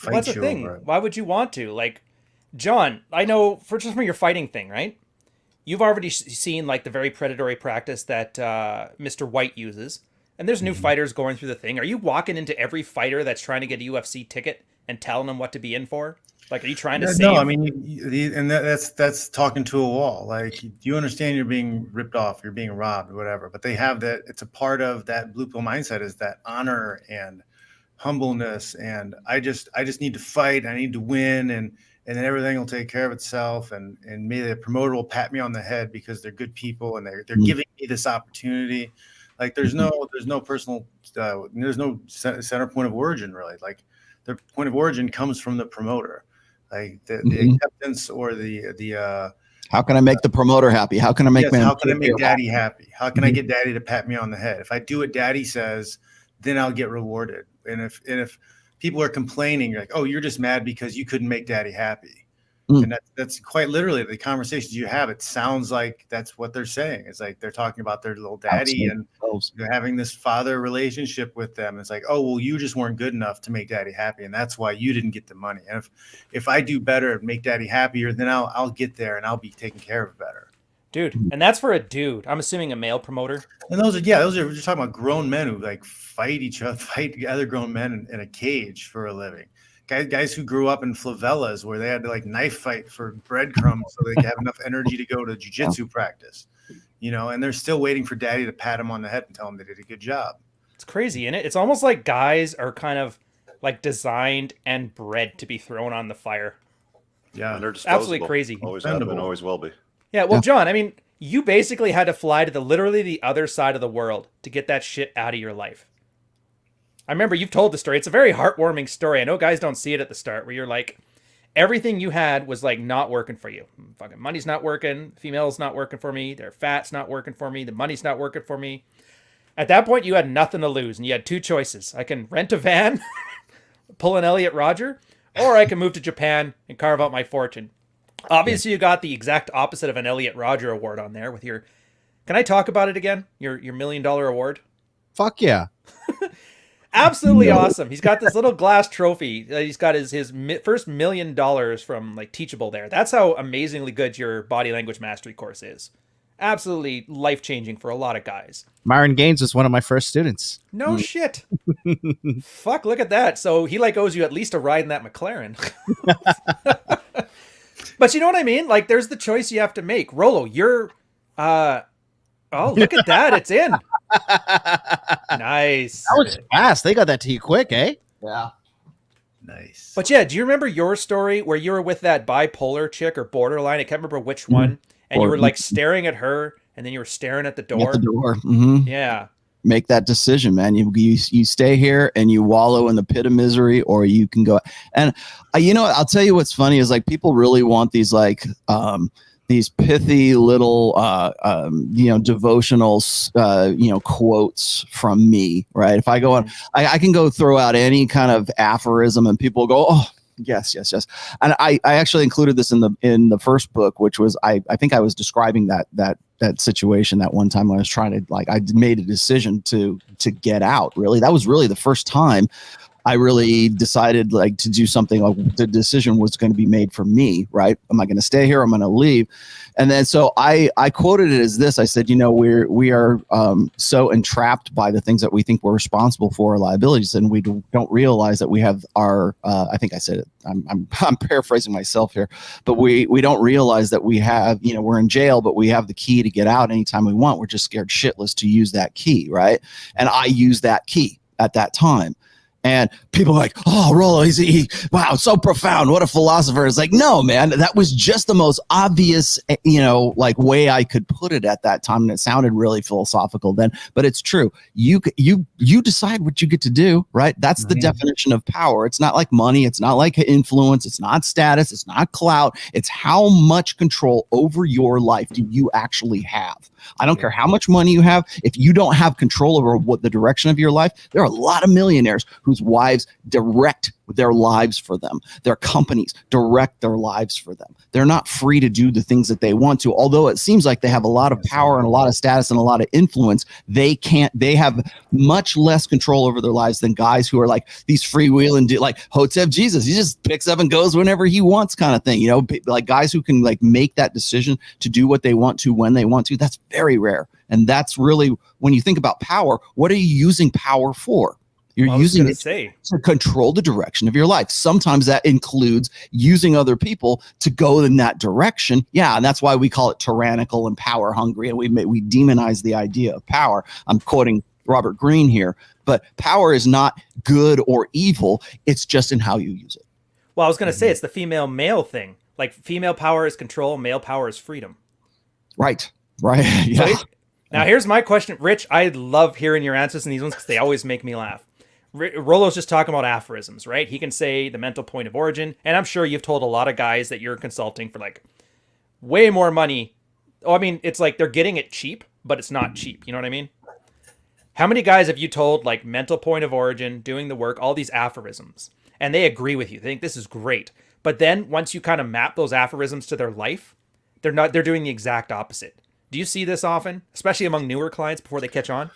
What's the thing? Why would you want to? Like, John, I know from your fighting thing, right? You've already seen like the very predatory practice that Mr. White uses, and there's new fighters going through the thing. Are you walking into every fighter that's trying to get a UFC ticket and telling them what to be in for? Like, are you trying to save? No, I mean, and that's talking to a wall. Like, you understand you're being ripped off, you're being robbed, whatever. But they have that. It's a part of that blue pill mindset is that honor and humbleness, and I just need to fight, I need to win, and then everything will take care of itself, and maybe the promoter will pat me on the head because they're good people and they're giving me this opportunity. Like there's no personal there's no center point of origin really. Like the point of origin comes from the promoter, like the acceptance or the how can I make the promoter happy? How can I make how can I make daddy happy? How can I get daddy to pat me on the head? If I do what daddy says, then I'll get rewarded. And if people are complaining, like, oh, you're just mad because you couldn't make daddy happy. And that's quite literally the conversations you have. It sounds like that's what they're saying. It's like they're talking about their little daddy and they're having this father relationship with them. It's like, oh, well, you just weren't good enough to make daddy happy. And that's why you didn't get the money. And if I do better and make daddy happier, then I'll get there and I'll be taken care of better. Dude, and that's for a dude. I'm assuming a male promoter. And those are we're just talking about grown men who like fight other grown men in a cage for a living. Guys who grew up in favelas where they had to like knife fight for breadcrumbs so they could have enough energy to go to jiu-jitsu practice, you know, and they're still waiting for daddy to pat them on the head and tell them they did a good job. It's crazy, isn't it? It's almost like guys are kind of like designed and bred to be thrown on the fire. Yeah, and they're disposable. Absolutely crazy. Always have been, always will be. Yeah, well, John, I mean, you basically had to fly to literally the other side of the world to get that shit out of your life. I remember you've told the story. It's a very heartwarming story. I know guys don't see it at the start where you're like, everything you had was like not working for you. Fucking money's not working. Female's not working for me. Their fat's not working for me. The money's not working for me. At that point, you had nothing to lose, and you had two choices. I can rent a van, pull an Elliot Rodger, or I can move to Japan and carve out my fortune. Obviously, you got the exact opposite of an Elliot Rodger award on there with your... Can I talk about it again? Your $1 million award? Fuck yeah. Absolutely awesome. He's got this little glass trophy. He's got his first $1 million from like Teachable there. That's how amazingly good your body language mastery course is. Absolutely life-changing for a lot of guys. Myron Gaines was one of my first students. No shit. Fuck, look at that. So he like owes you at least a ride in that McLaren. But you know what I mean? Like, there's the choice you have to make. Rollo, you're... oh, look at that. It's in. Nice. That was fast. They got that to you quick, eh? Yeah. Nice. But yeah, do you remember your story where you were with that bipolar chick or borderline? I can't remember which one. And you were like staring at her, and then you were staring at the door. At the door. Mm-hmm. Yeah. Make that decision, man. You stay here and you wallow in the pit of misery, or you can go. And you know, I'll tell you what's funny is like people really want these like these pithy little devotional quotes from me, right? If I go on, I can go throw out any kind of aphorism, and people go, oh. Yes. And I actually included this in the first book, which was I think I was describing that situation that one time when I was trying to I made a decision to get out. Really, that was really the first time I really decided to do something. The decision was going to be made for me, right? Am I going to stay here? I'm going to leave. And then so I quoted it as this. I said, we are so entrapped by the things that we think we're responsible for, our liabilities, and we don't realize that we have our. I think I said it. I'm paraphrasing myself here, but we don't realize that we have. We're in jail, but we have the key to get out anytime we want. We're just scared shitless to use that key, right? And I used that key at that time. And people are like, oh, Rollo, wow, so profound. What a philosopher. It's like, no, man, that was just the most obvious, like way I could put it at that time. And it sounded really philosophical then, but it's true. You decide what you get to do, right? That's the definition of power. It's not like money. It's not like influence. It's not status. It's not clout. It's how much control over your life do you actually have? I don't care how much money you have. If you don't have control over what the direction of your life, there are a lot of millionaires whose wives direct their lives for them. Their companies direct their lives for them. They're not free to do the things that they want to. Although it seems like they have a lot of power and a lot of status and a lot of influence, they have much less control over their lives than guys who are like these freewheeling, like Hotep Jesus. He just picks up and goes whenever he wants kind of thing. Like guys who can like make that decision to do what they want to when they want to. That's very rare. And that's really, when you think about power, what are you using power for? You're using it to control the direction of your life. Sometimes that includes using other people to go in that direction. Yeah, and that's why we call it tyrannical and power hungry, and we demonize the idea of power. I'm quoting Robert Greene here, but power is not good or evil. It's just in how you use it. Well, I was going to say it's the female-male thing. Like female power is control, male power is freedom. Right. Yeah. Now, here's my question. Rich, I love hearing your answers in these ones because they always make me laugh. Rollo's just talking about aphorisms, right? He can say the mental point of origin, and I'm sure you've told a lot of guys that you're consulting for like way more money. Oh, I mean, it's like they're getting it cheap, but it's not cheap. You know what I mean? How many guys have you told like mental point of origin, doing the work, all these aphorisms, and they agree with you? They think this is great. But then once you kind of map those aphorisms to their life, they're doing the exact opposite. Do you see this often, especially among newer clients before they catch on?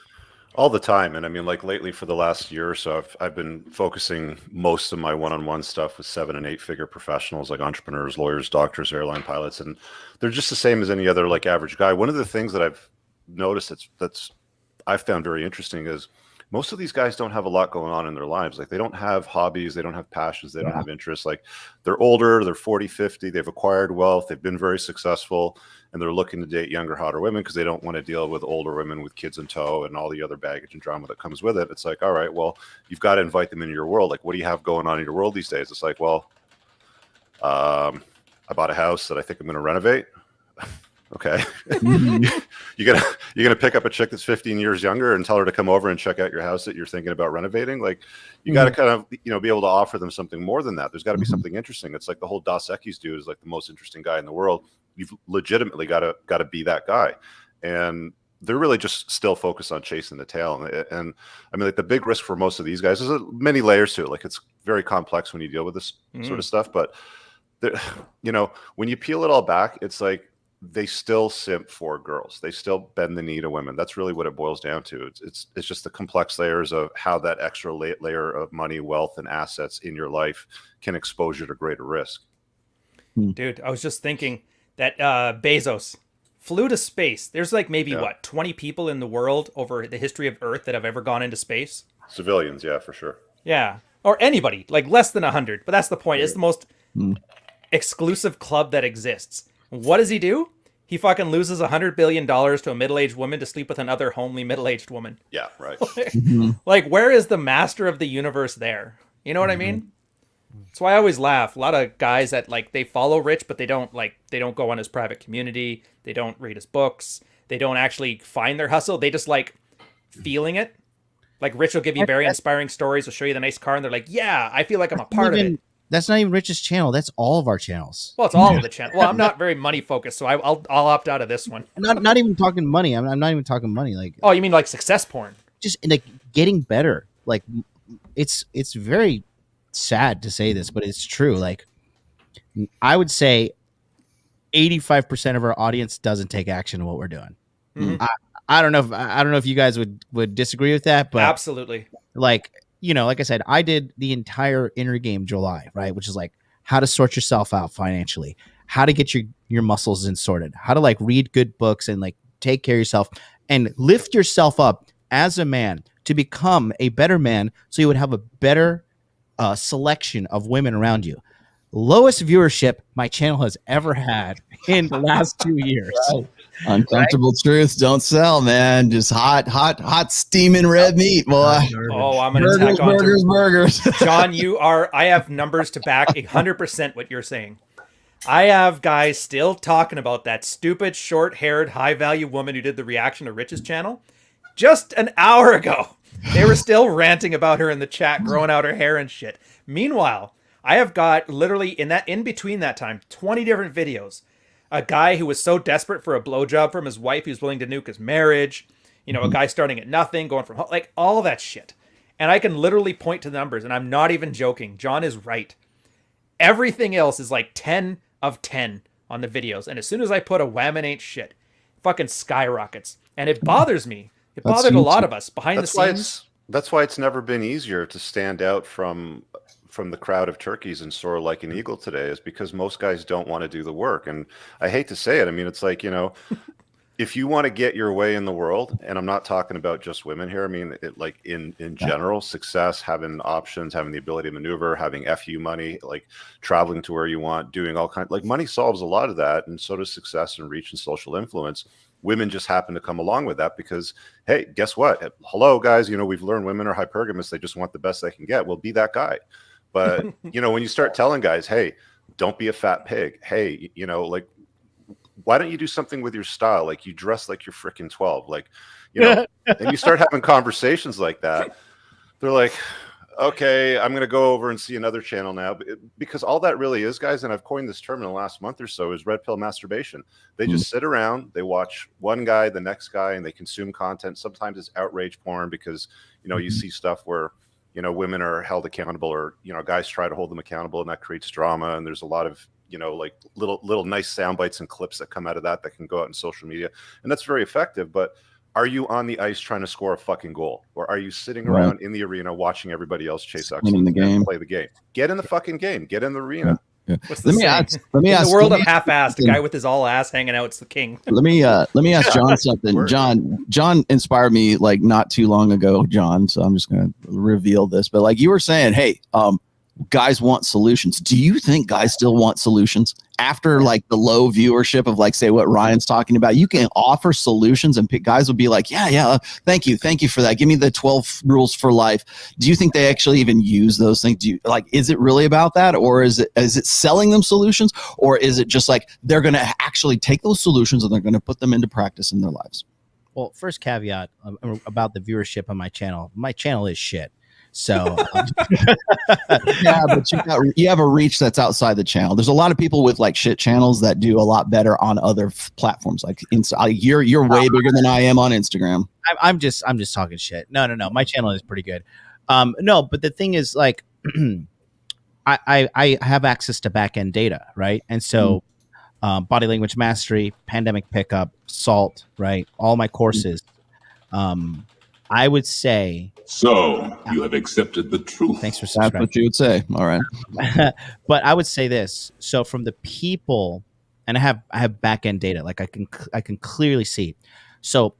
All the time. And I mean, like lately for the last year or so, I've been focusing most of my one-on-one stuff with 7 and 8 figure professionals like entrepreneurs, lawyers, doctors, airline pilots. And they're just the same as any other like average guy. One of the things that I've noticed that's I found very interesting is most of these guys don't have a lot going on in their lives. Like they don't have hobbies, they don't have passions, they don't have interests. Like they're older, they're 40, 50, they've acquired wealth, they've been very successful, and they're looking to date younger, hotter women because they don't want to deal with older women with kids in tow and all the other baggage and drama that comes with it. It's like, all right, well, you've got to invite them into your world. Like, what do you have going on in your world these days? It's like, well, I bought a house that I think I'm going to renovate. Okay. You're gonna pick up a chick that's 15 years younger and tell her to come over and check out your house that you're thinking about renovating. Like you got to kind of, be able to offer them something more than that. There's got to be something interesting. It's like the whole Dos Equis dude is like the most interesting guy in the world. You've legitimately got to be that guy. And they're really just still focused on chasing the tail. And I mean, like the big risk for most of these guys, there's many layers to it. Like it's very complex when you deal with this sort of stuff, but when you peel it all back, it's like, they still simp for girls. They still bend the knee to women. That's really what it boils down to. It's just the complex layers of how that extra layer of money, wealth, and assets in your life can expose you to greater risk. Dude, I was just thinking that Bezos flew to space. There's like maybe 20 people in the world over the history of Earth that have ever gone into space. Civilians, yeah, for sure. Yeah, or anybody, like less than 100. But that's the point. It's the most exclusive club that exists. What does he do? He fucking loses $100 billion to a middle-aged woman to sleep with another homely middle-aged woman. Yeah, right. Like, where is the master of the universe there? You know what I mean? That's why I always laugh. A lot of guys that like they follow Rich, but they don't go on his private community. They don't read his books. They don't actually find their hustle. They just like feeling it. Like Rich will give you very inspiring stories. Will show you the nice car, and they're like, "Yeah, I feel like I'm a part of it." That's not even Rich's channel. That's all of our channels. Well, it's all of the channel. Well, I'm not very money focused, so I'll opt out of this one. Not even talking money. I'm not even talking money. Like, oh, you mean like success porn? Just like getting better. Like, it's very sad to say this, but it's true. Like, I would say 85% of our audience doesn't take action in what we're doing. Mm-hmm. I don't know if you guys would disagree with that, but absolutely. Like, like I said, I did the entire Inner Game July, right? Which is like how to sort yourself out financially, how to get your muscles in sorted, how to like read good books and like take care of yourself and lift yourself up as a man to become a better man so you would have a better selection of women around you. Lowest viewership my channel has ever had in the last 2 years. Uncomfortable truths don't sell, man. Just hot, steaming red meat, boy. Oh, I'm gonna tack on burgers. John, I have numbers to back 100% what you're saying. I have guys still talking about that stupid, short-haired, high-value woman who did the reaction to Rich's channel just an hour ago. They were still ranting about her in the chat, growing out her hair and shit. Meanwhile, I have got literally in between that time, 20 different videos. A guy who was so desperate for a blowjob from his wife, he was willing to nuke his marriage. A guy starting at nothing, going from like all that shit. And I can literally point to the numbers, and I'm not even joking. John is right. Everything else is like 10 of 10 on the videos. And as soon as I put a whammon ain't shit, it fucking skyrockets. And it bothers me. It bothered a lot of us behind the scenes. That's why it's never been easier to stand out from the crowd of turkeys and soar like an eagle today, is because most guys don't want to do the work. And I hate to say it. I mean, it's like, if you want to get your way in the world, and I'm not talking about just women here. I mean, like in general, success, having options, having the ability to maneuver, having FU money, like traveling to where you want, doing all kinds, like money solves a lot of that. And so does success and reach and social influence. Women just happen to come along with that because, hey, guess what? Hello, guys, we've learned women are hypergamous. They just want the best they can get. Well, be that guy. But, when you start telling guys, hey, don't be a fat pig. Hey, like, why don't you do something with your style? Like, you dress like you're freaking 12. Like, and you start having conversations like that. They're like, okay, I'm going to go over and see another channel now. Because all that really is, guys, and I've coined this term in the last month or so, is red pill masturbation. They just sit around, they watch one guy, the next guy, and they consume content. Sometimes it's outrage porn because, you see stuff where, women are held accountable, or, guys try to hold them accountable, and that creates drama. And there's a lot of, like little nice sound bites and clips that come out of that can go out in social media. And that's very effective. But are you on the ice trying to score a fucking goal? Or are you sitting around in the arena watching everybody else chase excellence and play the game? Get in the fucking game. Get in the arena. Yeah. Let me ask. In the world of half-assed, the guy with his all ass hanging out's the king. Let me ask John something. John inspired me like not too long ago, John. So I'm just gonna reveal this. But like you were saying, hey, guys want solutions. Do you think guys still want solutions after like the low viewership of like, say, what Ryan's talking about? You can offer solutions and guys will be like, yeah, thank you for that. Give me the 12 rules for life. Do you think they actually even use those things? Do you like, is it really about that, or is it selling them solutions, or is it just like they're going to actually take those solutions and they're going to put them into practice in their lives? Well, first caveat about the viewership on my channel. My channel is shit. So yeah, but you have a reach that's outside the channel. There's a lot of people with like shit channels that do a lot better on other platforms. Like you're way bigger than I am on Instagram. I'm just talking shit. No. My channel is pretty good. No, but the thing is, like, I have access to back end data, right? And so body language mastery, pandemic pickup, SALT, right? All my courses. I would say. So you have accepted the truth. Thanks for subscribing. That's what you would say. All right. But I would say this. So from the people, and I have back end data, like I can clearly see. So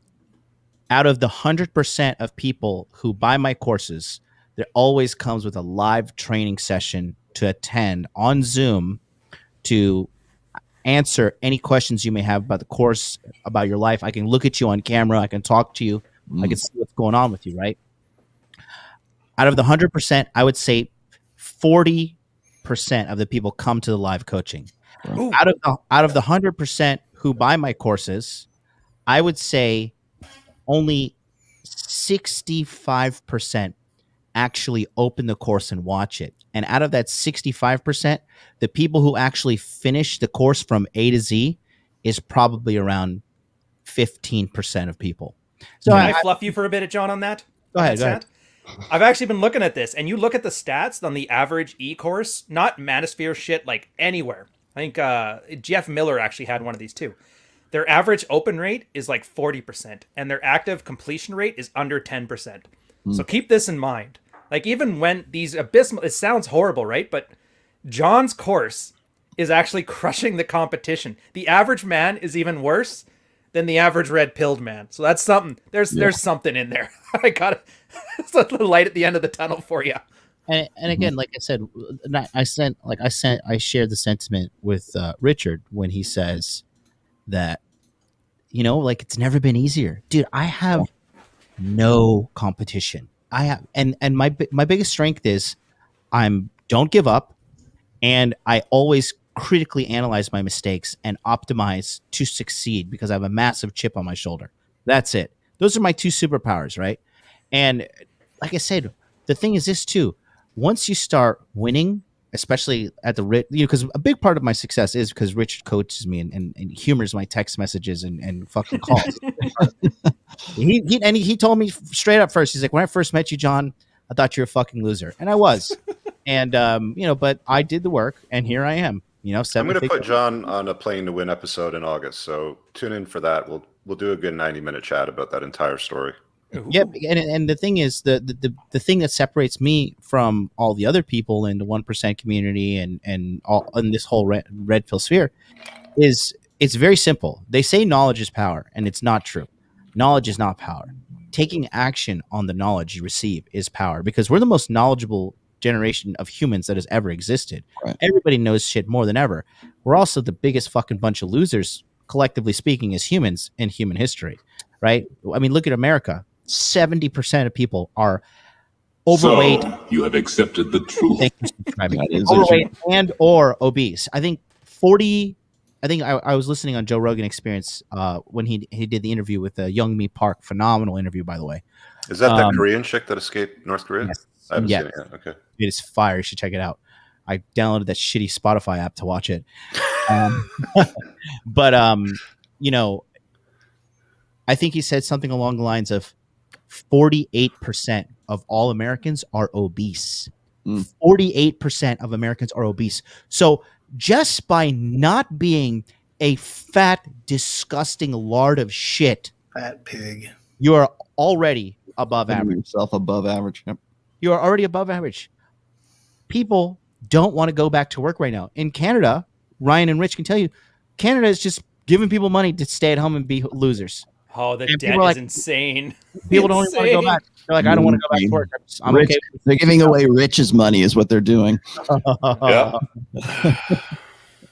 out of the 100% of people who buy my courses, there always comes with a live training session to attend on Zoom to answer any questions you may have about the course, about your life. I can look at you on camera. I can talk to you. I can see what's going on with you, right? Out of the 100%, I would say 40% of the people come to the live coaching. Ooh. Out of the 100% who buy my courses, I would say only 65% actually open the course and watch it. And out of that 65%, the people who actually finish the course from A to Z is probably around 15% of people. So can I fluff you for a bit, John, on that? Go ahead. I've actually been looking at this, and you look at the stats on the average e-course, not Manosphere shit, like anywhere. I think Jeff Miller actually had one of these too. Their average open rate is like 40%, and their active completion rate is under 10%. So keep this in mind. Like, even when these abysmal, it sounds horrible, right? But John's course is actually crushing the competition. The average man is even worse than the average red-pilled man. So that's something. There's something in there. I got it. It's a light at the end of the tunnel for you. And again, like I said, I shared the sentiment with Richard when he says that you know, like it's never been easier, dude. I have no competition. I have, and my biggest strength is don't give up, and I always critically analyze my mistakes and optimize to succeed because I have a massive chip on my shoulder. That's it. Those are my two superpowers, right? And like I said, the thing is this too. Once you start winning, especially at the because a big part of my success is because Richard coaches me and humors my text messages and fucking calls. he told me straight up first. He's like, when I first met you, John, I thought you were a fucking loser, and I was. And you know, but I did the work, and here I am. You know, I'm going to put John on a Playing to Win episode in August, so tune in for that. We'll do a good 90-minute chat about that entire story. Yeah, and the thing is, the thing that separates me from all the other people in the 1% community and all in this whole red pill sphere is it's very simple. They say knowledge is power, and it's not true. Knowledge is not power. Taking action on the knowledge you receive is power, because we're the most knowledgeable generation of humans that has ever existed. Right. Everybody knows shit more than ever. We're also the biggest fucking bunch of losers, collectively speaking, as humans in human history, right? I mean, look at America. 70% of people are overweight. So you have accepted the truth. Thank you for subscribing. Overweight and or obese. I think 40. I think I was listening on Joe Rogan Experience when he did the interview with Young Mi Park. Phenomenal interview, by the way. Is that that Korean chick that escaped North Korea? Yes. I haven't seen it yet. Okay. It is fire. You should check it out. I downloaded that shitty Spotify app to watch it. But you know, I think he said something along the lines of 48% of all Americans are obese. 48% of Americans are obese. So just by not being a fat, disgusting lard of shit, fat pig, you are already above average. Yourself above average. Yep. You are already above average. People don't want to go back to work right now. In Canada, Ryan and Rich can tell you, Canada is just giving people money to stay at home and be losers. Oh, the debt is insane. People don't even want to go back. They're like, I don't want to go back to work. I'm Rich, okay. They're giving away Rich's money is what they're doing. Yeah.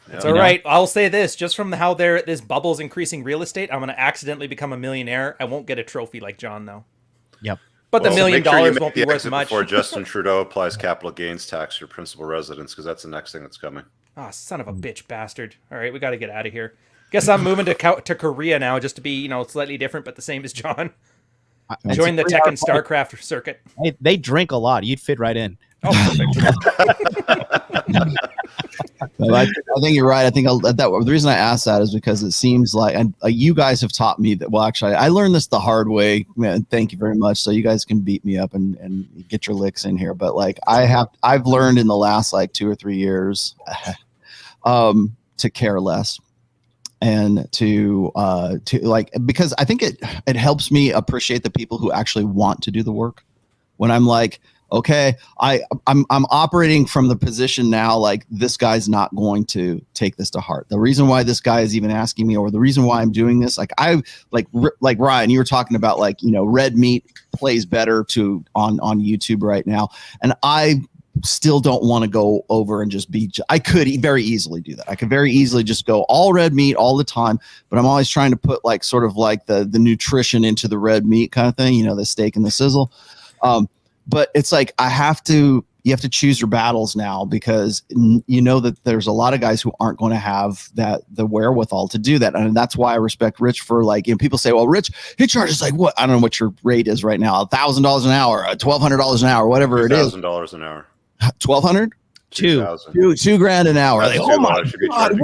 It's all right. I'll say this, just from how this bubble's increasing real estate, I'm going to accidentally become a millionaire. I won't get a trophy like John, though. Yep. But the $1 million won't be worth much. Before Justin Trudeau applies capital gains tax to your principal residence, because that's the next thing that's coming. Ah, son of a bitch bastard. All right, we got to get out of here. Guess I'm moving to Korea now, just to be, you know, slightly different, but the same as John. Join the Tekken StarCraft circuit. Hey, they drink a lot. You'd fit right in. Oh, perfect. Well, I think you're right. I think the reason I asked that is because it seems like, and you guys have taught me that. Well, actually, I learned this the hard way. Man, thank you very much. So you guys can beat me up and get your licks in here. But like I've learned in the last like 2 or 3 years to care less. And to like, because I think it helps me appreciate the people who actually want to do the work. When I'm like, okay, I'm operating from the position now, like this guy's not going to take this to heart. The reason why this guy is even asking me, or the reason why I'm doing this, like like Ryan, you were talking about, like, you know, red meat plays better on YouTube right now, and I still don't want to go over and just be. I could very easily do that. I could very easily just go all red meat all the time, but I'm always trying to put like sort of like the nutrition into the red meat kind of thing, you know, the steak and the sizzle. But it's like you have to choose your battles now, because you know that there's a lot of guys who aren't going to have the wherewithal to do that. And that's why I respect Rich for, like, you know, people say, well, Rich, he charges like what? I don't know what your rate is right now. $1,000 an hour, $1,200 an hour, whatever it is. $1,000 an hour. 1,200? $2,000 an hour. Like, oh my God,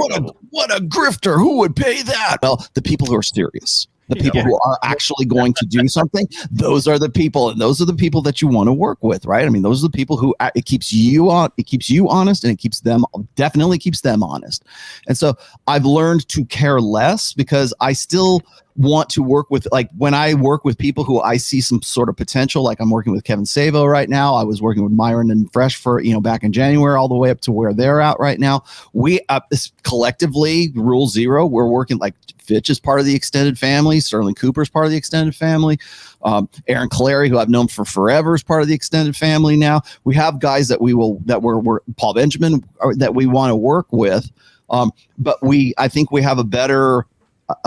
what a grifter. Who would pay that? Well, the people who are serious. The people who are actually going to do something, those are the people, and those are the people that you want to work with, right? I mean, those are the people who it keeps you honest, and it definitely keeps them honest. And so I've learned to care less, because I still want to work with, like, when I work with people who I see some sort of potential, like I'm working with Kevin SaveaHo right now. I was working with Myron and Fresh for, you know, back in January, all the way up to where they're at right now. We collectively, Rule Zero, we're working, like, Fitch is part of the extended family. Sterling Cooper is part of the extended family. Aaron Clary, who I've known for forever, is part of the extended family now. We have guys that we're Paul Benjamin, that we want to work with. But I think we have a better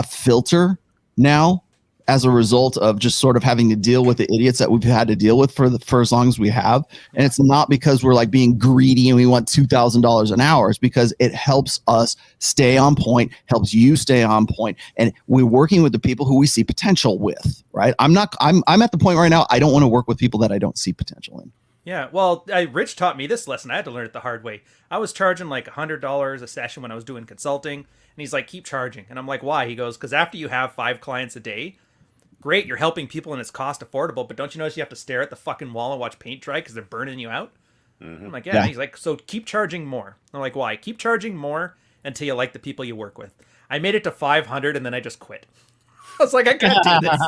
filter now as a result of just sort of having to deal with the idiots that we've had to deal with for as long as we have. And it's not because we're like being greedy and we want $2,000 an hour. It's because it helps us stay on point, helps you stay on point, and we're working with the people who we see potential with, right? I'm at the point right now, I don't want to work with people that I don't see potential in. Yeah, well, Rich taught me this lesson. I had to learn it the hard way. I was charging like $100 a session when I was doing consulting, and he's like, keep charging. And I'm like, why? He goes, because after you have 5 clients a day, great, you're helping people and it's cost affordable, but don't you notice you have to stare at the fucking wall and watch paint dry because they're burning you out? Mm-hmm. I'm like, yeah. And he's like, so keep charging more. I'm like, why? Keep charging more until you like the people you work with. I made it to 500 and then I just quit. I was like, I can't do this.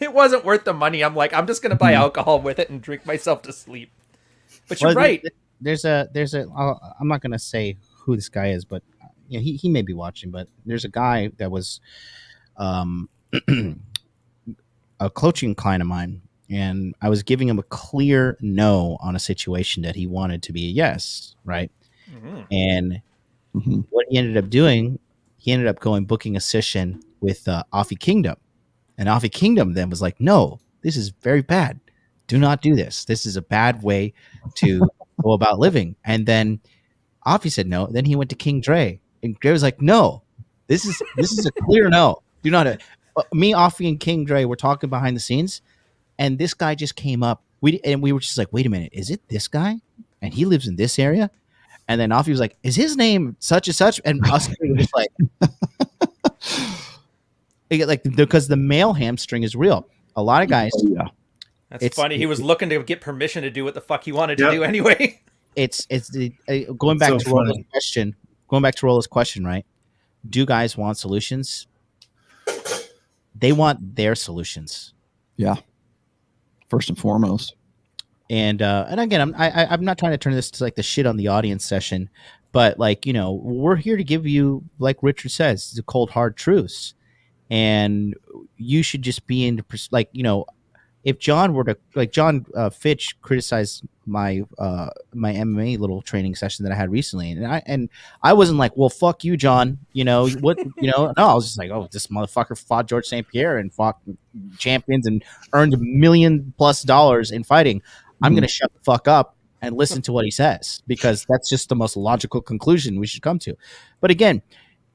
It wasn't worth the money. I'm like, I'm just going to buy alcohol with it and drink myself to sleep. But you're right. There's a, I'm not going to say who this guy is, but you know, he may be watching, but there's a guy that was, a coaching client of mine, and I was giving him a clear no on a situation that he wanted to be a yes, right? Mm-hmm. And what he ended up doing, he ended up booking a session with Offie Kingdom. And Offie Kingdom then was like, no, this is very bad. Do not do this. This is a bad way to go about living. And then Offie said no. Then he went to King Dre. And Dre was like, no, this is a clear no. Do not. Me, Offie, and King Dre were talking behind the scenes, and this guy just came up. We were just like, wait a minute, is it this guy? And he lives in this area? And then Offie was like, is his name such and such? And us were just like, because the male hamstring is real. A lot of guys. Yeah. That's funny. He was looking to get permission to do what the fuck he wanted to do anyway. It's going back to Rollo's question. Going back to Rollo's question, right? Do guys want solutions? They want their solutions. Yeah. First and foremost. And again, I'm not trying to turn this to like the shit on the audience session, but like, you know, we're here to give you, like Richard says, the cold hard truths. And you should just be in like, you know, if John were to like Fitch criticized my my MMA little training session that I had recently, and I wasn't like, well, fuck you, John. You know what? You know, no, I was just like, oh, this motherfucker fought George St. Pierre and fought champions and earned $1 million+ in fighting. I'm gonna shut the fuck up and listen to what he says, because that's just the most logical conclusion we should come to. But again,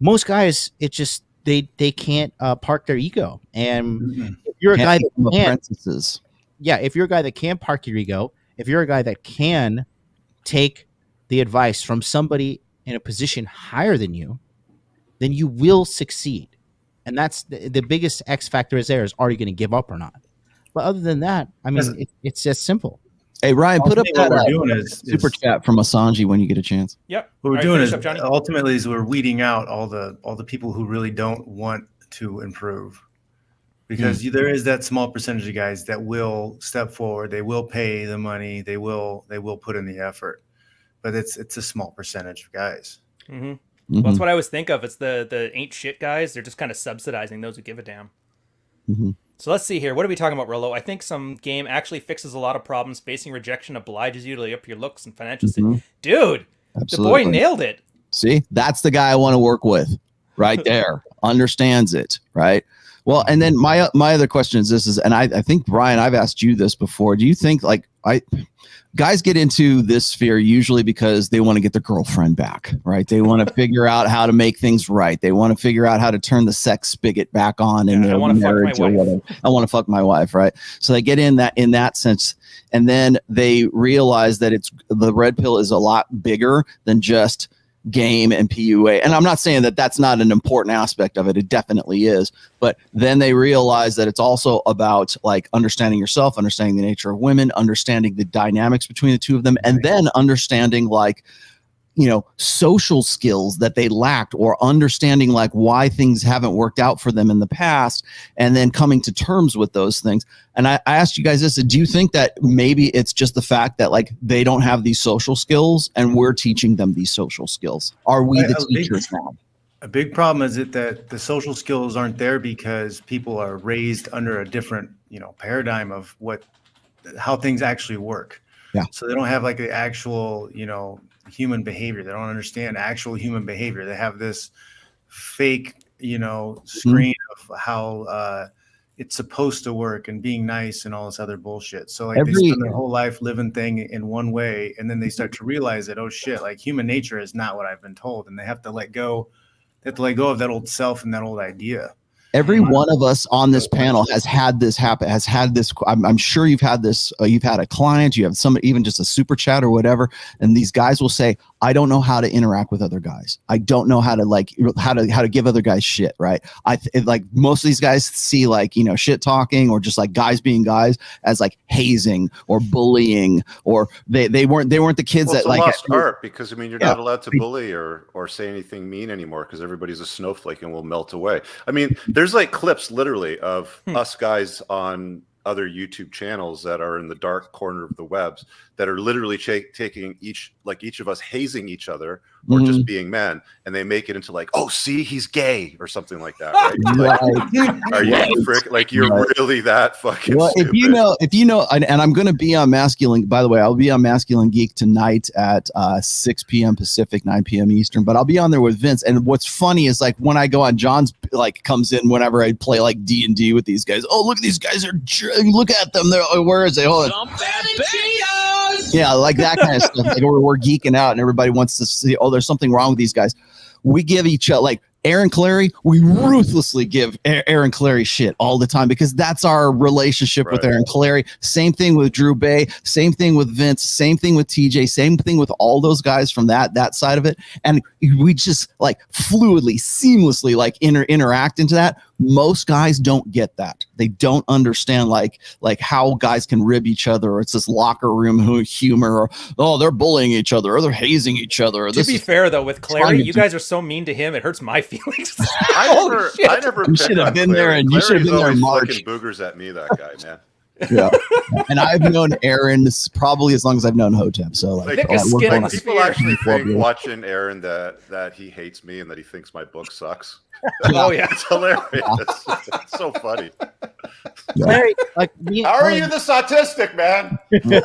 most guys, it's just they can't park their ego, and if you're a guy that can't, if you're a guy that can park your ego, if you're a guy that can take the advice from somebody in a position higher than you, then you will succeed. And that's the biggest X factor is are you going to give up or not? But other than that, I mean, it's just simple. Hey, Ryan, put up that super chat from Asanji when you get a chance. Yep. What we're doing is ultimately is we're weeding out all the people who really don't want to improve, because there is that small percentage of guys that will step forward. They will pay the money. They will put in the effort, but it's a small percentage of guys. Well, that's what I always think of. It's the ain't shit guys. They're just kind of subsidizing those who give a damn. So let's see here. What are we talking about, Rollo? I think some game actually fixes a lot of problems. Facing rejection obliges you to up your looks and financial state. Dude, absolutely. The boy nailed it. See, that's the guy I want to work with right there. Understands it, right? Well, and then my other question is this and I think, Brian, I've asked you this before. Do you think guys get into this sphere usually because they want to get their girlfriend back, right? They want to figure out how to make things right. They want to figure out how to turn the sex spigot back on in their marriage or whatever. I want to fuck my wife, right? So they get in that sense, and then they realize that the red pill is a lot bigger than just game and PUA. And I'm not saying that that's not an important aspect of it. It definitely is. But then they realize that it's also about like understanding yourself, understanding the nature of women, understanding the dynamics between the two of them, and then understanding like, you know, social skills that they lacked, or understanding like why things haven't worked out for them in the past, and then coming to terms with those things. And I asked you guys this, do you think that maybe it's just the fact that like they don't have these social skills and we're teaching them these social skills? Are we the teachers now? A big problem is that the social skills aren't there because people are raised under a different, you know, paradigm of how things actually work. Yeah. So they don't have like the actual, you know, human behavior. They don't understand actual human behavior. They have this fake, you know, screen of how it's supposed to work and being nice and all this other bullshit. So like they spend their whole life living thing in one way, and then they start to realize that, oh shit, like human nature is not what I've been told, and they have to let go. They have to let go of that old self and that old idea. Every one of us on this panel has had this happen, has had this. I'm sure you've had this. You've had a client, you have somebody, even just a super chat or whatever. And these guys will say, I don't know how to interact with other guys. I don't know how to give other guys shit. Right. Like most of these guys see like, shit talking or just like guys being guys as like hazing or bullying, or they weren't the kids that it's like lost art, because you're not allowed to bully or say anything mean anymore, because everybody's a snowflake and will melt away. There's like clips literally of us guys on other YouTube channels that are in the dark corner of the webs that are literally taking each of us hazing each other or just being men, and they make it into like, oh, see, he's gay or something like that, right? Are you frick? Like you're really that fucking stupid. If you know, and I'm going to be on Masculine. By the way, I'll be on Masculine Geek tonight at 6 p.m. Pacific, 9 p.m. Eastern. But I'll be on there with Vince. And what's funny is like when I go on, John's like comes in whenever I play like D&D with these guys. Oh, look, these guys are look at them. They're where is they? Oh, yeah, like that kind of stuff. Like we're geeking out, and everybody wants to see. Oh, there's something wrong with these guys. We give each other like Aaron Clary. We ruthlessly give Aaron Clary shit all the time because that's our relationship with Aaron Clary. Same thing with Drew Bay. Same thing with Vince. Same thing with TJ. Same thing with all those guys from that side of it. And we just like fluidly, seamlessly like interact into that. Most guys don't get that. They don't understand like how guys can rib each other, or it's this locker room humor, or oh, they're bullying each other, or they're hazing each other. To be fair though, with Clary, you guys are so mean to him, it hurts my feelings. I never you should have been there, and you should have been there in March. Boogers at me, that guy, man. Yeah, and I've known Aaron probably as long as I've known Hotep. So like people actually think watching Aaron that he hates me and that he thinks my book sucks. Oh yeah, it's hilarious. It's so funny. Larry, how are you this autistic, man? Yeah.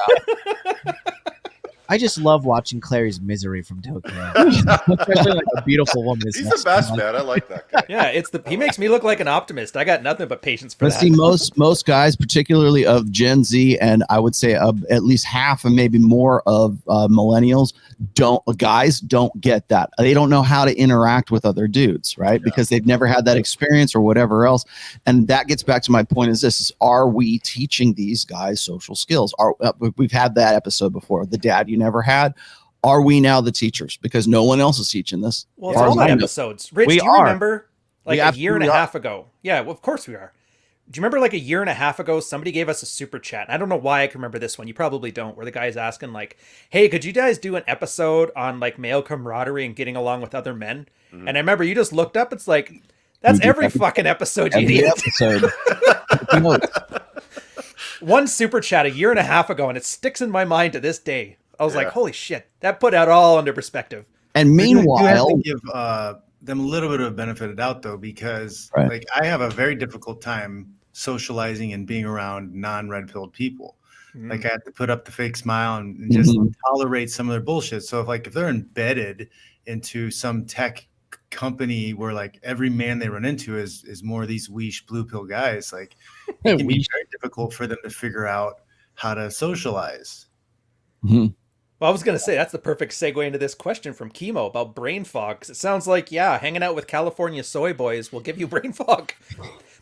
I just love watching Clary's misery from Tokyo. Especially like a beautiful woman. He's the best, man. I like that guy. Yeah, he makes me look like an optimist. I got nothing but patience for that. See, most guys, particularly of Gen Z, and I would say at least half and maybe more of millennials, don't get that. They don't know how to interact with other dudes, right? Yeah. Because they've never had that experience or whatever else. And that gets back to my point: are we teaching these guys social skills? We've had that episode before. The dad you never had. Are we now the teachers? Because no one else is teaching this. Well, it's all the episodes. Rich, do you remember like a year and a half ago? Yeah, well, of course we are. Do you remember like a year and a half ago, somebody gave us a super chat? And I don't know why I can remember this one. You probably don't. Where the guy is asking like, hey, could you guys do an episode on like male camaraderie and getting along with other men? Mm-hmm. And I remember you just looked up. It's like, that's every fucking episode you need. One super chat a year and a half ago, and it sticks in my mind to this day. I was like, holy shit, that put out all under perspective. And meanwhile, you have to give them a little bit of benefit of the doubt, though, because like I have a very difficult time socializing and being around non-red pilled people. Mm-hmm. Like I have to put up the fake smile and just tolerate some of their bullshit. So if they're embedded into some tech company where like every man they run into is more of these weesh blue pill guys, like it can be very difficult for them to figure out how to socialize. Mm-hmm. Well, I was going to say, that's the perfect segue into this question from Chemo about brain fog. 'Cause it sounds like, hanging out with California soy boys will give you brain fog.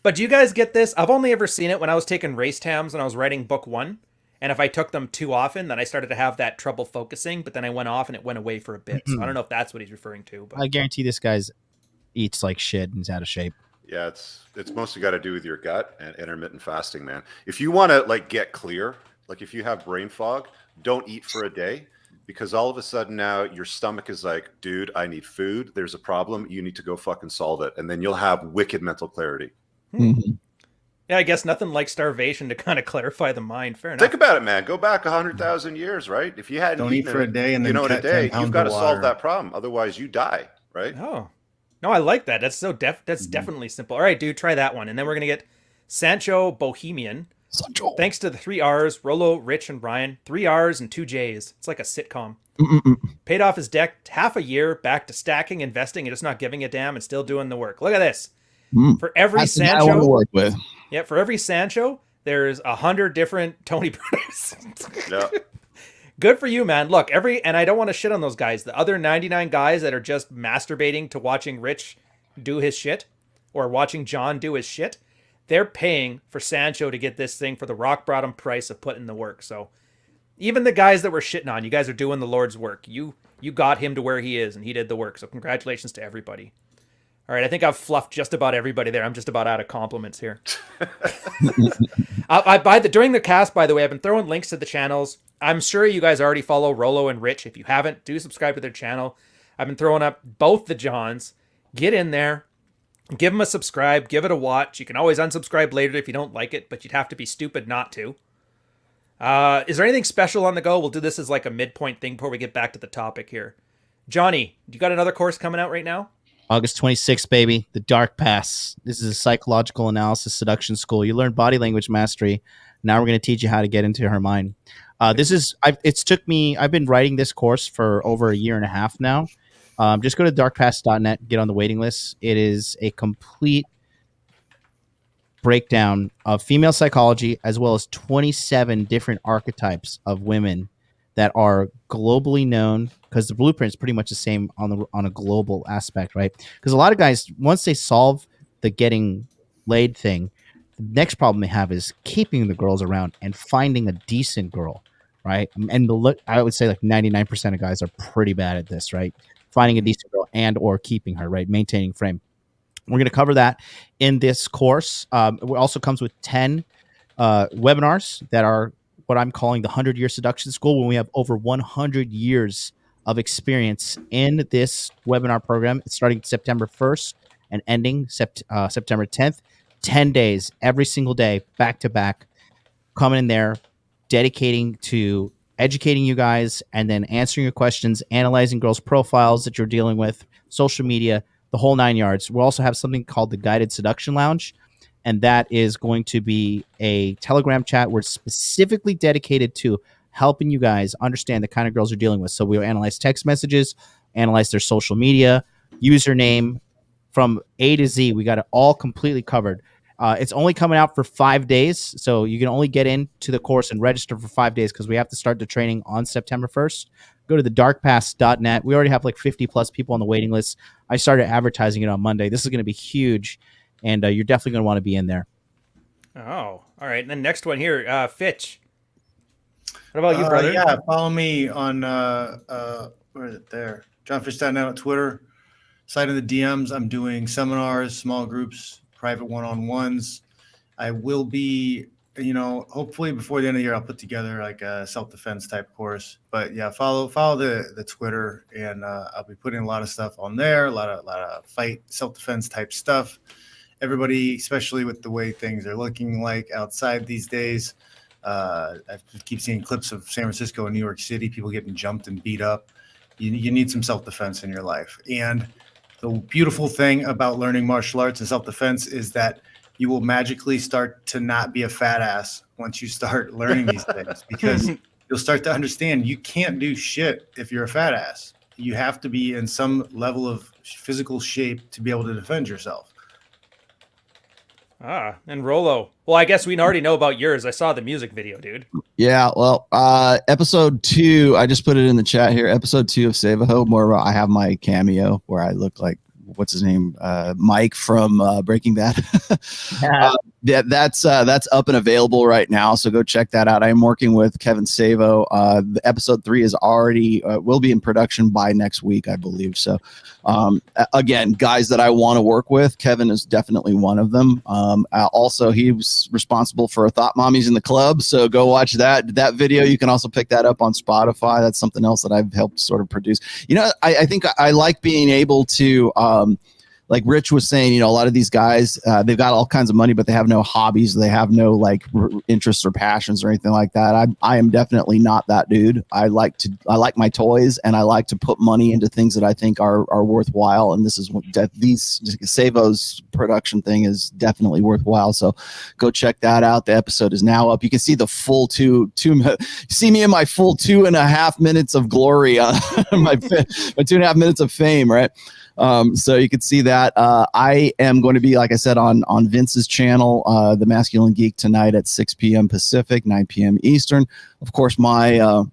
But do you guys get this? I've only ever seen it when I was taking race TAMs when I was writing book 1. And if I took them too often, then I started to have that trouble focusing. But then I went off and it went away for a bit. So I don't know if that's what he's referring to. But I guarantee this guy's eats like shit and is out of shape. Yeah, it's mostly got to do with your gut and intermittent fasting, man. If you want to like get clear, like if you have brain fog, don't eat for a day, because all of a sudden now your stomach is like, dude, I need food. There's a problem. You need to go fucking solve it. And then you'll have wicked mental clarity. Mm-hmm. Yeah, I guess nothing like starvation to kind of clarify the mind. Fair enough. Think about it, man. Go back 100,000 years, right? If you hadn't eat for a day and then in a day, you've got to solve that problem. Otherwise you die, right? Oh, no, I like that. That's definitely simple. All right, dude, try that one. And then we're going to get Sancho Bohemian. Sancho. Thanks to the 3 R's, Rollo, Rich, and Brian. 3 R's and 2 J's. It's like a sitcom. Paid off his debt half a year, back to stacking, investing, and just not giving a damn and still doing the work. Look at this. For every That's the guy I want to Sancho, work with. yeah, for every Sancho, there's 100 different Tony brothers. Yeah. Good for you, man. Look, and I don't want to shit on those guys. The other 99 guys that are just masturbating to watching Rich do his shit or watching John do his shit, they're paying for Sancho to get this thing for the rock bottom price of putting the work. So even the guys that were shitting on, you guys are doing the Lord's work. You got him to where he is, and he did the work. So congratulations to everybody. All right, I think I've fluffed just about everybody there. I'm just about out of compliments here. During the cast, by the way, I've been throwing links to the channels. I'm sure you guys already follow Rollo and Rich. If you haven't, do subscribe to their channel. I've been throwing up both the Johns. Get in there. Give them a subscribe. Give it a watch. You can always unsubscribe later if you don't like it, but you'd have to be stupid not to. Is there anything special on the go? We'll do this as like a midpoint thing before we get back to the topic here. Johnny, you got another course coming out right now? August 26th, baby. The Dark Pass. This is a psychological analysis seduction school. You learn body language mastery. Now we're going to teach you how to get into her mind. I've been writing this course for over a year and a half now. Just go to darkpass.net, get on the waiting list. It is a complete breakdown of female psychology as well as 27 different archetypes of women that are globally known, because the blueprint is pretty much the same on a global aspect, right? Because a lot of guys, once they solve the getting laid thing, the next problem they have is keeping the girls around and finding a decent girl, right? And I would say like 99% of guys are pretty bad at this, right? Finding a decent girl and or keeping her, right? Maintaining frame. We're going to cover that in this course. It also comes with 10 webinars that are what I'm calling the 100-year seduction school, when we have over 100 years of experience in this webinar program. It's starting September 1st and ending September 10th. 10 days, every single day, back to back, coming in there, dedicating to educating you guys and then answering your questions, analyzing girls' profiles that you're dealing with, social media, the whole 9 yards. We'll also have something called the Guided Seduction Lounge, and that is going to be a Telegram chat where it's specifically dedicated to helping you guys understand the kind of girls you're dealing with. So we'll analyze text messages, analyze their social media, username, from A to Z. We got it all completely covered. It's only coming out for 5 days, so you can only get into the course and register for 5 days because we have to start the training on September 1st. Go to the darkpass.net. We already have like 50 plus people on the waiting list. I started advertising it on Monday. This is going to be huge, and you're definitely going to want to be in there. Oh, all right. And then next one here, Fitch. What about you, brother? Yeah, follow me on where is it there? JohnFitch.net on Twitter. Slide in the DMs. I'm doing seminars, small groups, private one-on-ones. I will be, hopefully before the end of the year, I'll put together like a self-defense type course. But yeah, follow the Twitter, and I'll be putting a lot of stuff on there, a lot of fight, self-defense type stuff. Everybody, especially with the way things are looking like outside these days, I keep seeing clips of San Francisco and New York City, people getting jumped and beat up. You need some self-defense in your life. And the beautiful thing about learning martial arts and self-defense is that you will magically start to not be a fat ass once you start learning these things, because you'll start to understand you can't do shit if you're a fat ass. You have to be in some level of physical shape to be able to defend yourself. And Rollo. Well, I guess we already know about yours. I saw the music video, dude. Yeah, well, episode 2, I just put it in the chat here. Episode 2 of SaveaHo, I have my cameo where I look like, what's his name? Mike from Breaking Bad. That's up and available right now, so go check that out. I'm working with Kevin Savo. The episode 3 is already will be in production by next week, I believe. So again, guys that I want to work with, Kevin is definitely one of them. Also, he was responsible for Thought Mommies in the Club, so go watch that video. You can also pick that up on Spotify. That's something else that I've helped sort of produce. I think I like being able to like Rich was saying, a lot of these guys, they've got all kinds of money, but they have no hobbies. They have no like interests or passions or anything like that. I am definitely not that dude. I like my toys, and I like to put money into things that I think are worthwhile. And this is what Savo's production thing is definitely worthwhile. So go check that out. The episode is now up. You can see the full see me in my full 2.5 minutes of glory, my 2.5 minutes of fame, right? So you can see that. I am going to be, like I said, on Vince's channel, The Masculine Geek, tonight at 6 p.m. Pacific, 9 p.m. Eastern. Of course, my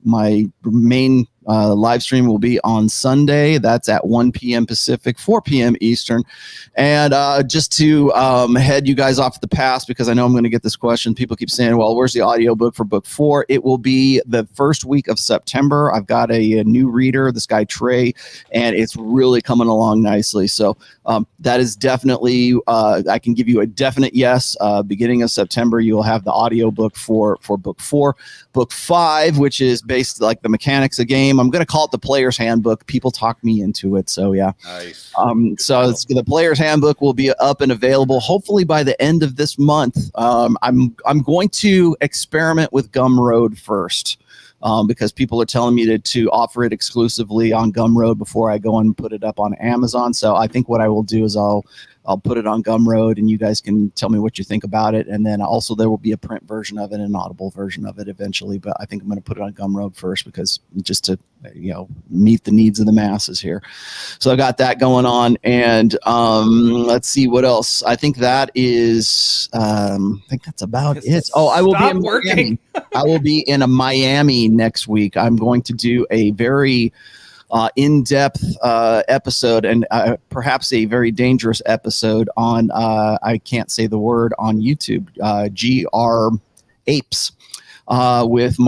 main live stream will be on Sunday. That's at 1 p.m. Pacific, 4 p.m. Eastern. And just to head you guys off the past, because I know I'm going to get this question. People keep saying, well, where's the audiobook for book 4? It will be the first week of September. I've got a new reader, this guy Trey, and it's really coming along nicely. So that is definitely, I can give you a definite yes. Beginning of September, you will have the audiobook for book 4. Book 5, which is based like the mechanics of game. I'm going to call it the Player's Handbook. People talk me into it. So yeah. Nice. So the Player's Handbook will be up and available hopefully by the end of this month. I'm going to experiment with Gumroad first. Because people are telling me to offer it exclusively on Gumroad before I go and put it up on Amazon. So I think what I will do is I'll put it on Gumroad, and you guys can tell me what you think about it. And then also there will be a print version of it, an Audible version of it eventually. But I think I'm going to put it on Gumroad first, because just to meet the needs of the masses here. So I got that going on, and let's see what else. I think that is. I think that's about it. Oh, I will be in Miami. I will be in a Miami next week. I'm going to do a very in-depth episode, and perhaps a very dangerous episode on I can't say the word on YouTube. GR Apes with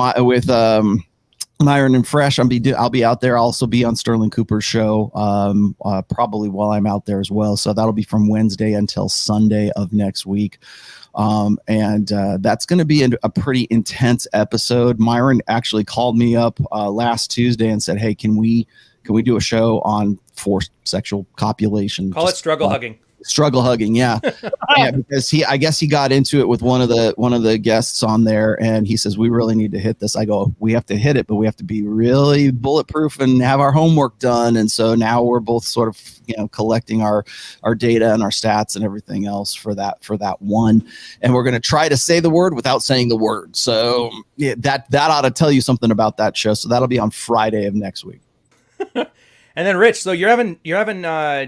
Myron and Fresh. I'll be out there. I'll also be on Sterling Cooper's show probably while I'm out there as well. So that'll be from Wednesday until Sunday of next week. And that's going to be a pretty intense episode. Myron actually called me up last Tuesday and said, hey, can we do a show on forced sexual copulation? Call it struggle hugging. Struggle hugging, yeah. Yeah, because I guess he got into it with one of the guests on there, and he says, we really need to hit this. I go, we have to hit it, but we have to be really bulletproof and have our homework done. And so now we're both sort of collecting our data and our stats and everything else for that one, and we're going to try to say the word without saying the word. So yeah, that ought to tell you something about that show. So that'll be on Friday of next week. And then Rich, so you're having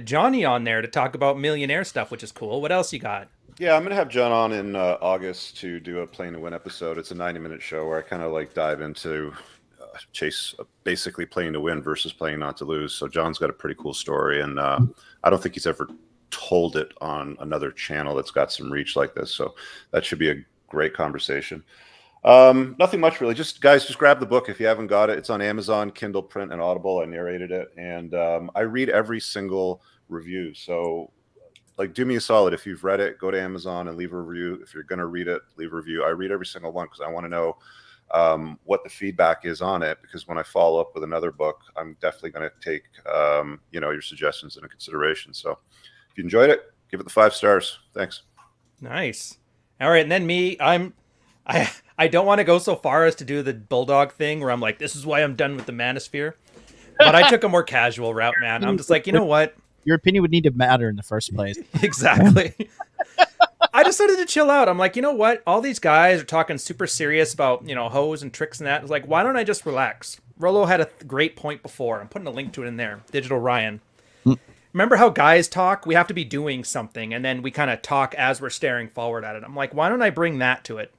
Johnny on there to talk about millionaire stuff, which is cool. What else you got? Yeah, I'm going to have John on in August to do a Playing to Win episode. It's a 90-minute show where I kind of dive into Chase basically playing to win versus playing not to lose. So John's got a pretty cool story, and I don't think he's ever told it on another channel that's got some reach like this. So that should be a great conversation. Nothing much really. Just grab the book if you haven't got it. It's on Amazon, Kindle, print, and Audible. I narrated it, and I read every single review. So do me a solid. If you've read it, go to Amazon and leave a review. If you're going to read it, leave a review. I read every single one because I want to know what the feedback is on it, because when I follow up with another book, I'm definitely going to take your suggestions into consideration. So if you enjoyed it, give it the 5 stars. Thanks. Nice. All right, and then me, I don't want to go so far as to do the bulldog thing where I'm like, this is why I'm done with the manosphere. But I took a more casual route, man. I'm just like, you know what? Your opinion would need to matter in the first place. Exactly. I decided to chill out. I'm like, you know what? All these guys are talking super serious about, hoes and tricks and that. It's like, why don't I just relax? Rollo had a great point before. I'm putting a link to it in there. Digital Rian. Remember how guys talk? We have to be doing something, and then we kind of talk as we're staring forward at it. I'm like, why don't I bring that to it?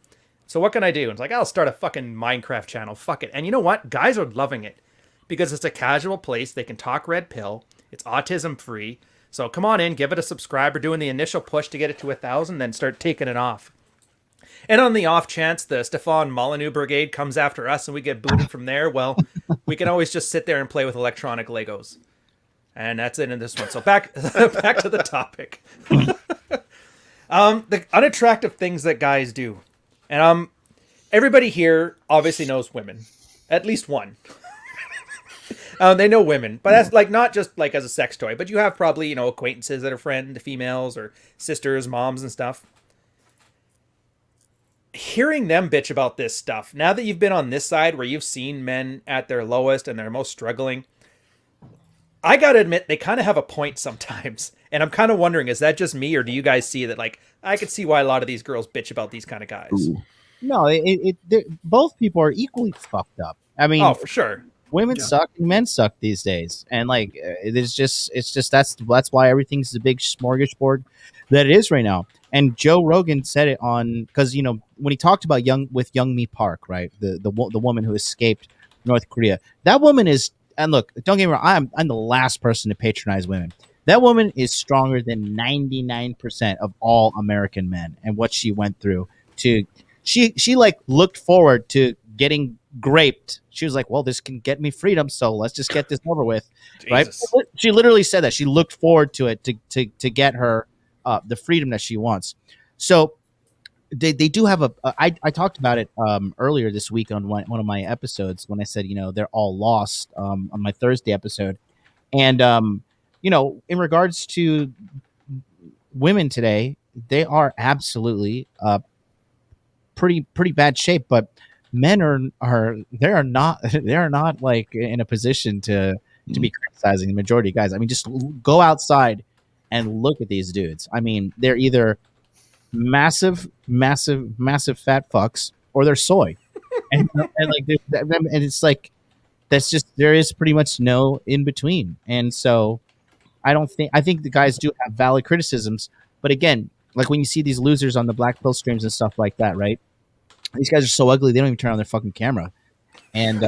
So what can I do? And it's like, I'll start a fucking Minecraft channel. Fuck it. And you know what? Guys are loving it because it's a casual place. They can talk red pill. It's autism free. So come on in, give it a subscribe. We're doing the initial push to get it to 1,000, then start taking it off. And on the off chance the Stefan Molyneux Brigade comes after us and we get booted from there, well, we can always just sit there and play with electronic Legos. And that's it in this one. So back to the topic. The unattractive things that guys do. And everybody here obviously knows women, at least one. They know women, but that's not just as a sex toy, but you have probably, acquaintances that are friend females or sisters, moms and stuff. Hearing them bitch about this stuff, now that you've been on this side where you've seen men at their lowest and they're most struggling, I got to admit, they kind of have a point sometimes. And I'm kind of wondering, is that just me, or do you guys see that, I could see why a lot of these girls bitch about these kind of guys? No, both people are equally fucked up. I mean, oh, for sure. Women suck and men suck these days, and like it's just that's why everything's the big smorgasbord that it is right now. And Joe Rogan said it on, because when he talked about young Mi Park, right, the woman who escaped North Korea, that woman is, and look, don't get me wrong, I'm the last person to patronize women. That woman is stronger than 99% of all American men, and what she went through she like looked forward to getting graped. She was like, well, this can get me freedom, so let's just get this over with. Jesus. Right? She literally said that she looked forward to it to get her the freedom that she wants. So they do have I talked about it earlier this week on one of my episodes when I said they're all lost on my Thursday episode. And in regards to women today, they are absolutely pretty bad shape, but men they are not like in a position to be criticizing the majority of guys. I mean, just go outside and look at these dudes. I mean, they're either massive fat fucks or they're soy, and it's like that's just, there is pretty much no in between. And so I think the guys do have valid criticisms, but again, like when you see these losers on the black pill streams and stuff like that, right? These guys are so ugly they don't even turn on their fucking camera, and they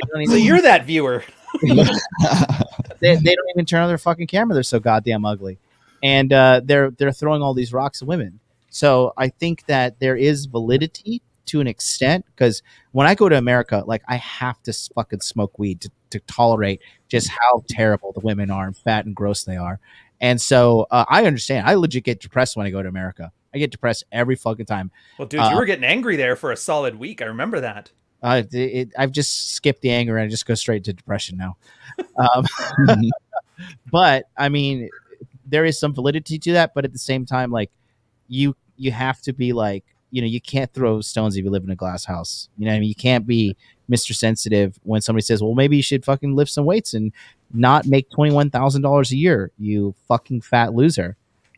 don't even, so you're that viewer. they don't even turn on their fucking camera. They're so goddamn ugly, and they're throwing all these rocks at women. So I think that there is validity to an extent, because when I go to America, like I have to fucking smoke weed to tolerate just how terrible the women are and fat and gross they are. And so I understand. I legit get depressed when I go to America. I get depressed every fucking time. Well, dude, you were getting angry there for a solid week. I remember that. I've just skipped the anger and I just go straight to depression now. But I mean, there is some validity to that. But at the same time, like you have to be like, you can't throw stones if you live in a glass house. You know what I mean? You can't be Mr. Sensitive when somebody says, well, maybe you should fucking lift some weights and not make $21,000 a year, you fucking fat loser.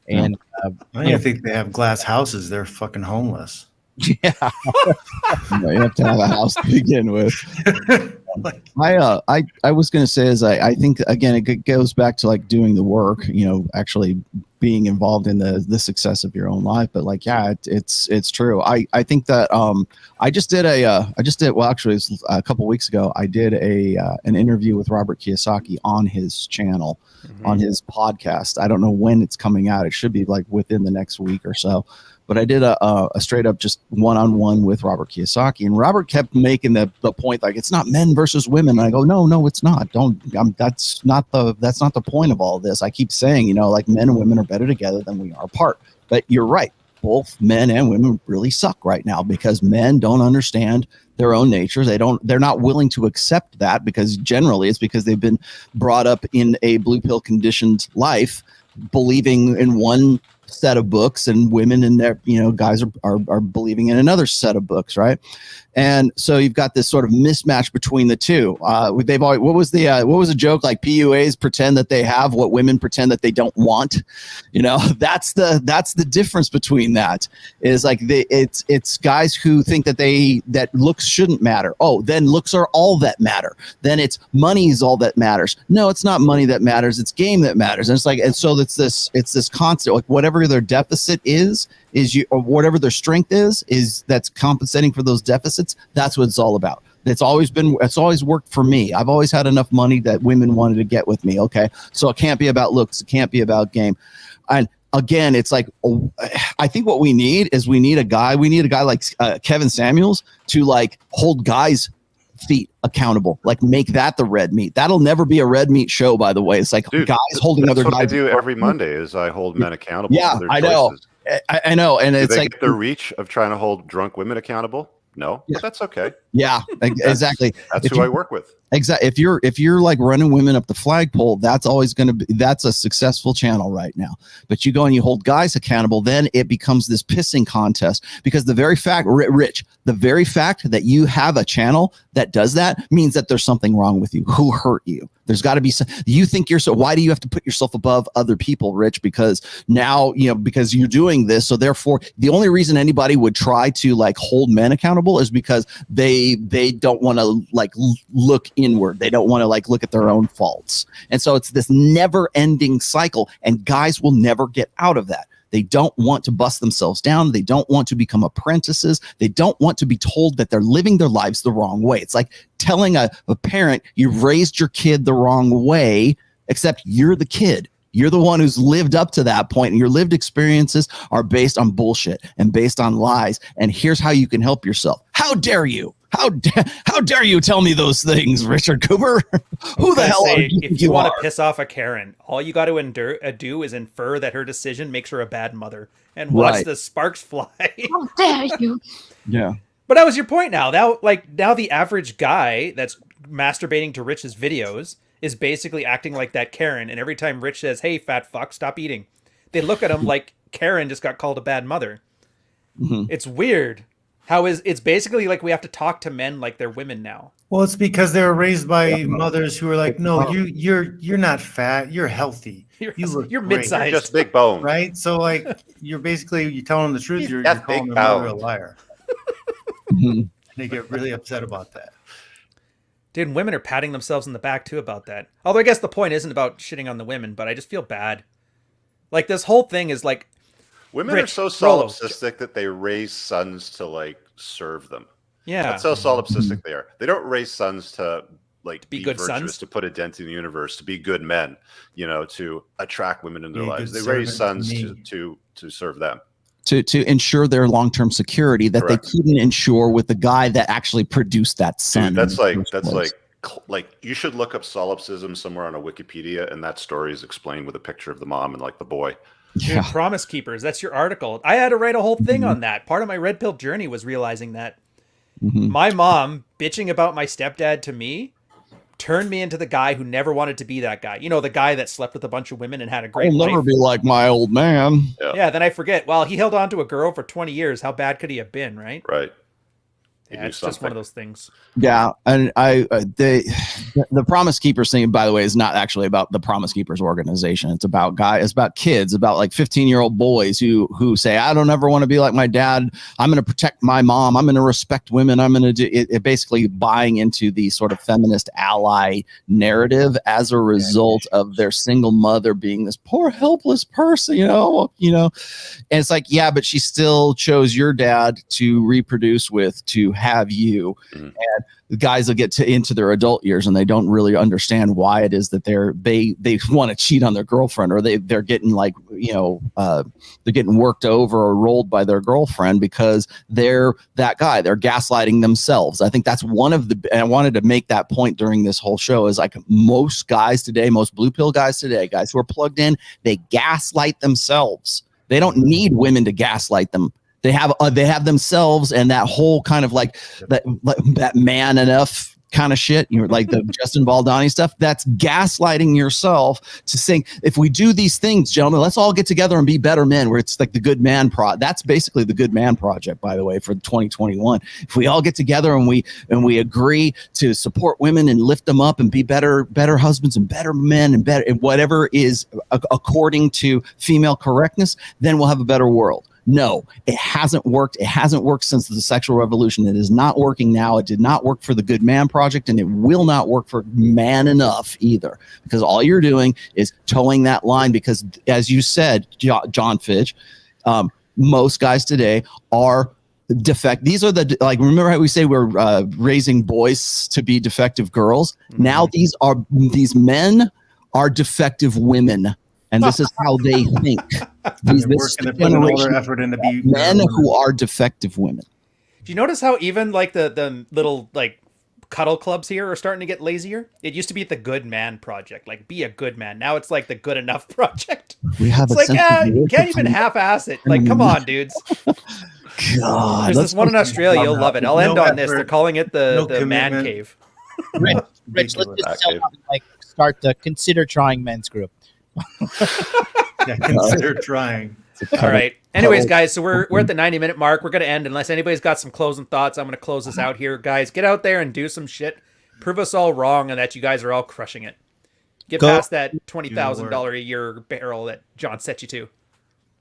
And I don't think they have glass houses. They're fucking homeless. Yeah. You have to have a house to begin with. I was going to say is I think, again, it goes back to like doing the work, actually being involved in the success of your own life. But like, yeah, it's true. I think that I just did well, actually it was a couple weeks ago, I did an interview with Robert Kiyosaki on his channel, on his podcast. I don't know when it's coming out. It should be like within the next week or so. But I did a straight up just one-on-one with Robert Kiyosaki, and Robert kept making the point like it's not men versus women. And I go, no, it's not. That's not the point of all of this. I keep saying, like men and women are better together than we are apart. But you're right. Both men and women really suck right now because men don't understand their own natures. They're not willing to accept that, because generally it's because they've been brought up in a blue pill conditioned life, believing in one set of books, and women and their guys are believing in another set of books, right? And so you've got this sort of mismatch between the two. They've always, what was a joke, like PUAs pretend that they have what women pretend that they don't want. That's the difference between that, is like it's guys who think that looks shouldn't matter. Oh, then looks are all that matter. Then it's money is all that matters. No, it's not money that matters. It's game that matters. And it's like, and so it's this constant, like whatever their deficit is or whatever their strength is that's compensating for those deficits. That's what it's all about. It's always worked for me. I've always had enough money that women wanted to get with me. Okay. So it can't be about looks. It can't be about game. And again, it's like, I think what we need a guy like Kevin Samuels to like hold guys' feet accountable, like make that the red meat. That'll never be a red meat show, by the way. It's like, dude, guys holding other guys. I do every Monday is I hold men accountable. Yeah, for their I know. I know. And do it's they like get the reach of trying to hold drunk women accountable. No, but that's okay. Yeah, exactly. That's who I work with. Exactly. If you're like running women up the flagpole, that's always going to be, that's a successful channel right now. But you go and you hold guys accountable, then it becomes this pissing contest, because the very fact, Rich, the very fact that you have a channel that does that means that there's something wrong with you. Who hurt you? There's got to be some, you think you're so, why do you have to put yourself above other people, Rich? Because now, because you're doing this. So therefore, the only reason anybody would try to like hold men accountable is because they don't want to like look inward. They don't want to like look at their own faults. And so it's this never ending cycle, and guys will never get out of that. They don't want to bust themselves down. They don't want to become apprentices. They don't want to be told that they're living their lives the wrong way. It's like telling a parent, you've raised your kid the wrong way, except you're the kid. You're the one who's lived up to that point, and your lived experiences are based on bullshit and based on lies. And here's how you can help yourself. How dare you? How dare you tell me those things, Richard Cooper? Who the hell are you? If you want to piss off a Karen, all you got to do is infer that her decision makes her a bad mother, and watch the sparks fly. How dare you? Yeah. But that was your point. Now the average guy that's masturbating to Rich's videos is basically acting like that Karen, and every time Rich says, "Hey, fat fuck, stop eating," they look at him like Karen just got called a bad mother. Mm-hmm. It's weird. It's basically like we have to talk to men like they're women now. Well, it's because they were raised by mothers who are like, no, you're not fat, you're healthy. You're mid-sized. You're just big bone. Right? So like you're telling them the truth, you're calling their mother a liar. And they get really upset about that. Dude, women are patting themselves in the back too about that. Although I guess the point isn't about shitting on the women, but I just feel bad. Like this whole thing is like, women are so solipsistic that they raise sons to like serve them. Yeah, that's how solipsistic they are. They don't raise sons to like be good virtuous, sons, to put a dent in the universe, to be good men, to attract women in their lives. They raise sons to serve them. To ensure their long-term security that Correct. They couldn't ensure with the guy that actually produced that son. Dude, that's like you should look up solipsism somewhere on a Wikipedia, and that story is explained with a picture of the mom and like the boy. Dude, Promise Keepers, that's your article. I had to write a whole thing on that. Part of my red pill journey was realizing that my mom bitching about my stepdad to me turned me into the guy who never wanted to be that guy. The guy that slept with a bunch of women and had a great life. I'll never be like my old man. Yeah, then I forget. Well, he held on to a girl for 20 years. How bad could he have been, right? Right. Yeah, it's just one of those things. Yeah, and the Promise Keepers thing, by the way, is not actually about the Promise Keepers organization. It's about it's about kids, about like 15-year-old boys who say, I don't ever want to be like my dad. I'm going to protect my mom. I'm going to respect women. I'm going to do it. Basically buying into the sort of feminist ally narrative as a result of their single mother being this poor helpless person, and it's like, yeah, but she still chose your dad to reproduce with, to have you. And the guys will get into their adult years and they don't really understand why it is that they want to cheat on their girlfriend, or they're getting like they're getting worked over or rolled by their girlfriend because they're that guy. They're gaslighting themselves. I think that's one of the, and I wanted to make that point during this whole show, is like most guys today, most blue pill guys today, guys who are plugged in, they gaslight themselves. They don't need women to gaslight them. They have themselves, and that whole kind of like that man enough kind of shit, like the Justin Baldoni stuff. That's gaslighting yourself to saying, if we do these things, gentlemen, let's all get together and be better men. Where it's like the Good Man That's basically the Good Man Project, by the way, for 2021. If we all get together and we agree to support women and lift them up and be better husbands and better men and whatever is according to female correctness, then we'll have a better world. No, it hasn't worked. It hasn't worked since the sexual revolution. It is not working now. It did not work for the Good Man Project, and it will not work for Man Enough either, because all you're doing is towing that line. Because as you said, John Fitch, most guys today are defect. These are remember how we say we're raising boys to be defective girls? Mm-hmm. Now these men are defective women. And this is how they think. This generation effort into men who are defective women. Do you notice how even like the little like cuddle clubs here are starting to get lazier? It used to be the Good Man Project, like be a good man. Now it's like the Good Enough Project. We have you can't even half-ass it. Like, come on, dudes. God, there's this one in Australia. You'll love it. I'll end on this. They're calling it the man cave. Rich, let's just start the Consider Trying Men's Group. Yeah, consider trying. All right. Anyways, guys, so we're at the 90-minute mark. We're going to end. Unless anybody's got some closing thoughts, I'm going to close this out here. Guys, get out there and do some shit. Prove us all wrong and that you guys are all crushing it. Get Go- past that $20,000 a year barrel that John set you to.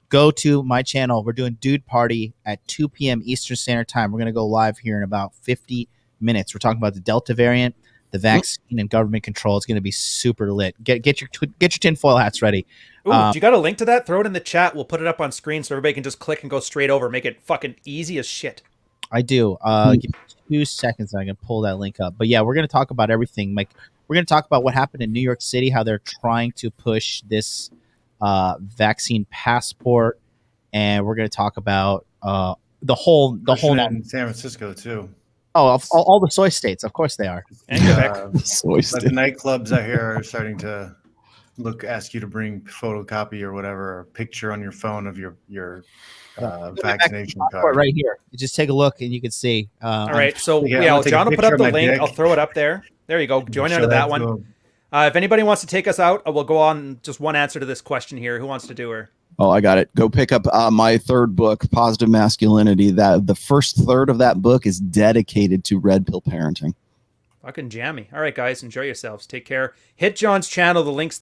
Go to my channel. We're doing Dude Party at 2 p.m. Eastern Standard Time. We're going to go live here in about 50 minutes. We're talking about the Delta variant, the vaccine, and government control. It's going to be super lit. Get your tinfoil hats ready. Ooh, do you got a link to that? Throw it in the chat. We'll put it up on screen so everybody can just click and go straight over. Make it fucking easy as shit. I do. Give me 2 seconds and I can pull that link up. But yeah, we're going to talk about everything. Like, we're going to talk about what happened in New York City, how they're trying to push this vaccine passport, and we're going to talk about the whole in San Francisco too. all the soy states. Of course they are. And Quebec. Soy But stick. the nightclubs out here are starting to ask you to bring photocopy or whatever, a picture on your phone of your vaccination card. Right here. You just take a look and you can see. All right. So, Yeah, I'm yeah, gonna take a John will put picture up the of my link. dick. I'll throw it up there. There you go. Join Show into that to one. them. If anybody wants to take us out, we'll go on just one answer to this question here. Who wants to do her? Oh, I got it. Go pick up my third book, Positive Masculinity. That the first third of that book is dedicated to red pill parenting. Fucking jammy. All right, guys. Enjoy yourselves. Take care. Hit John's channel. The link's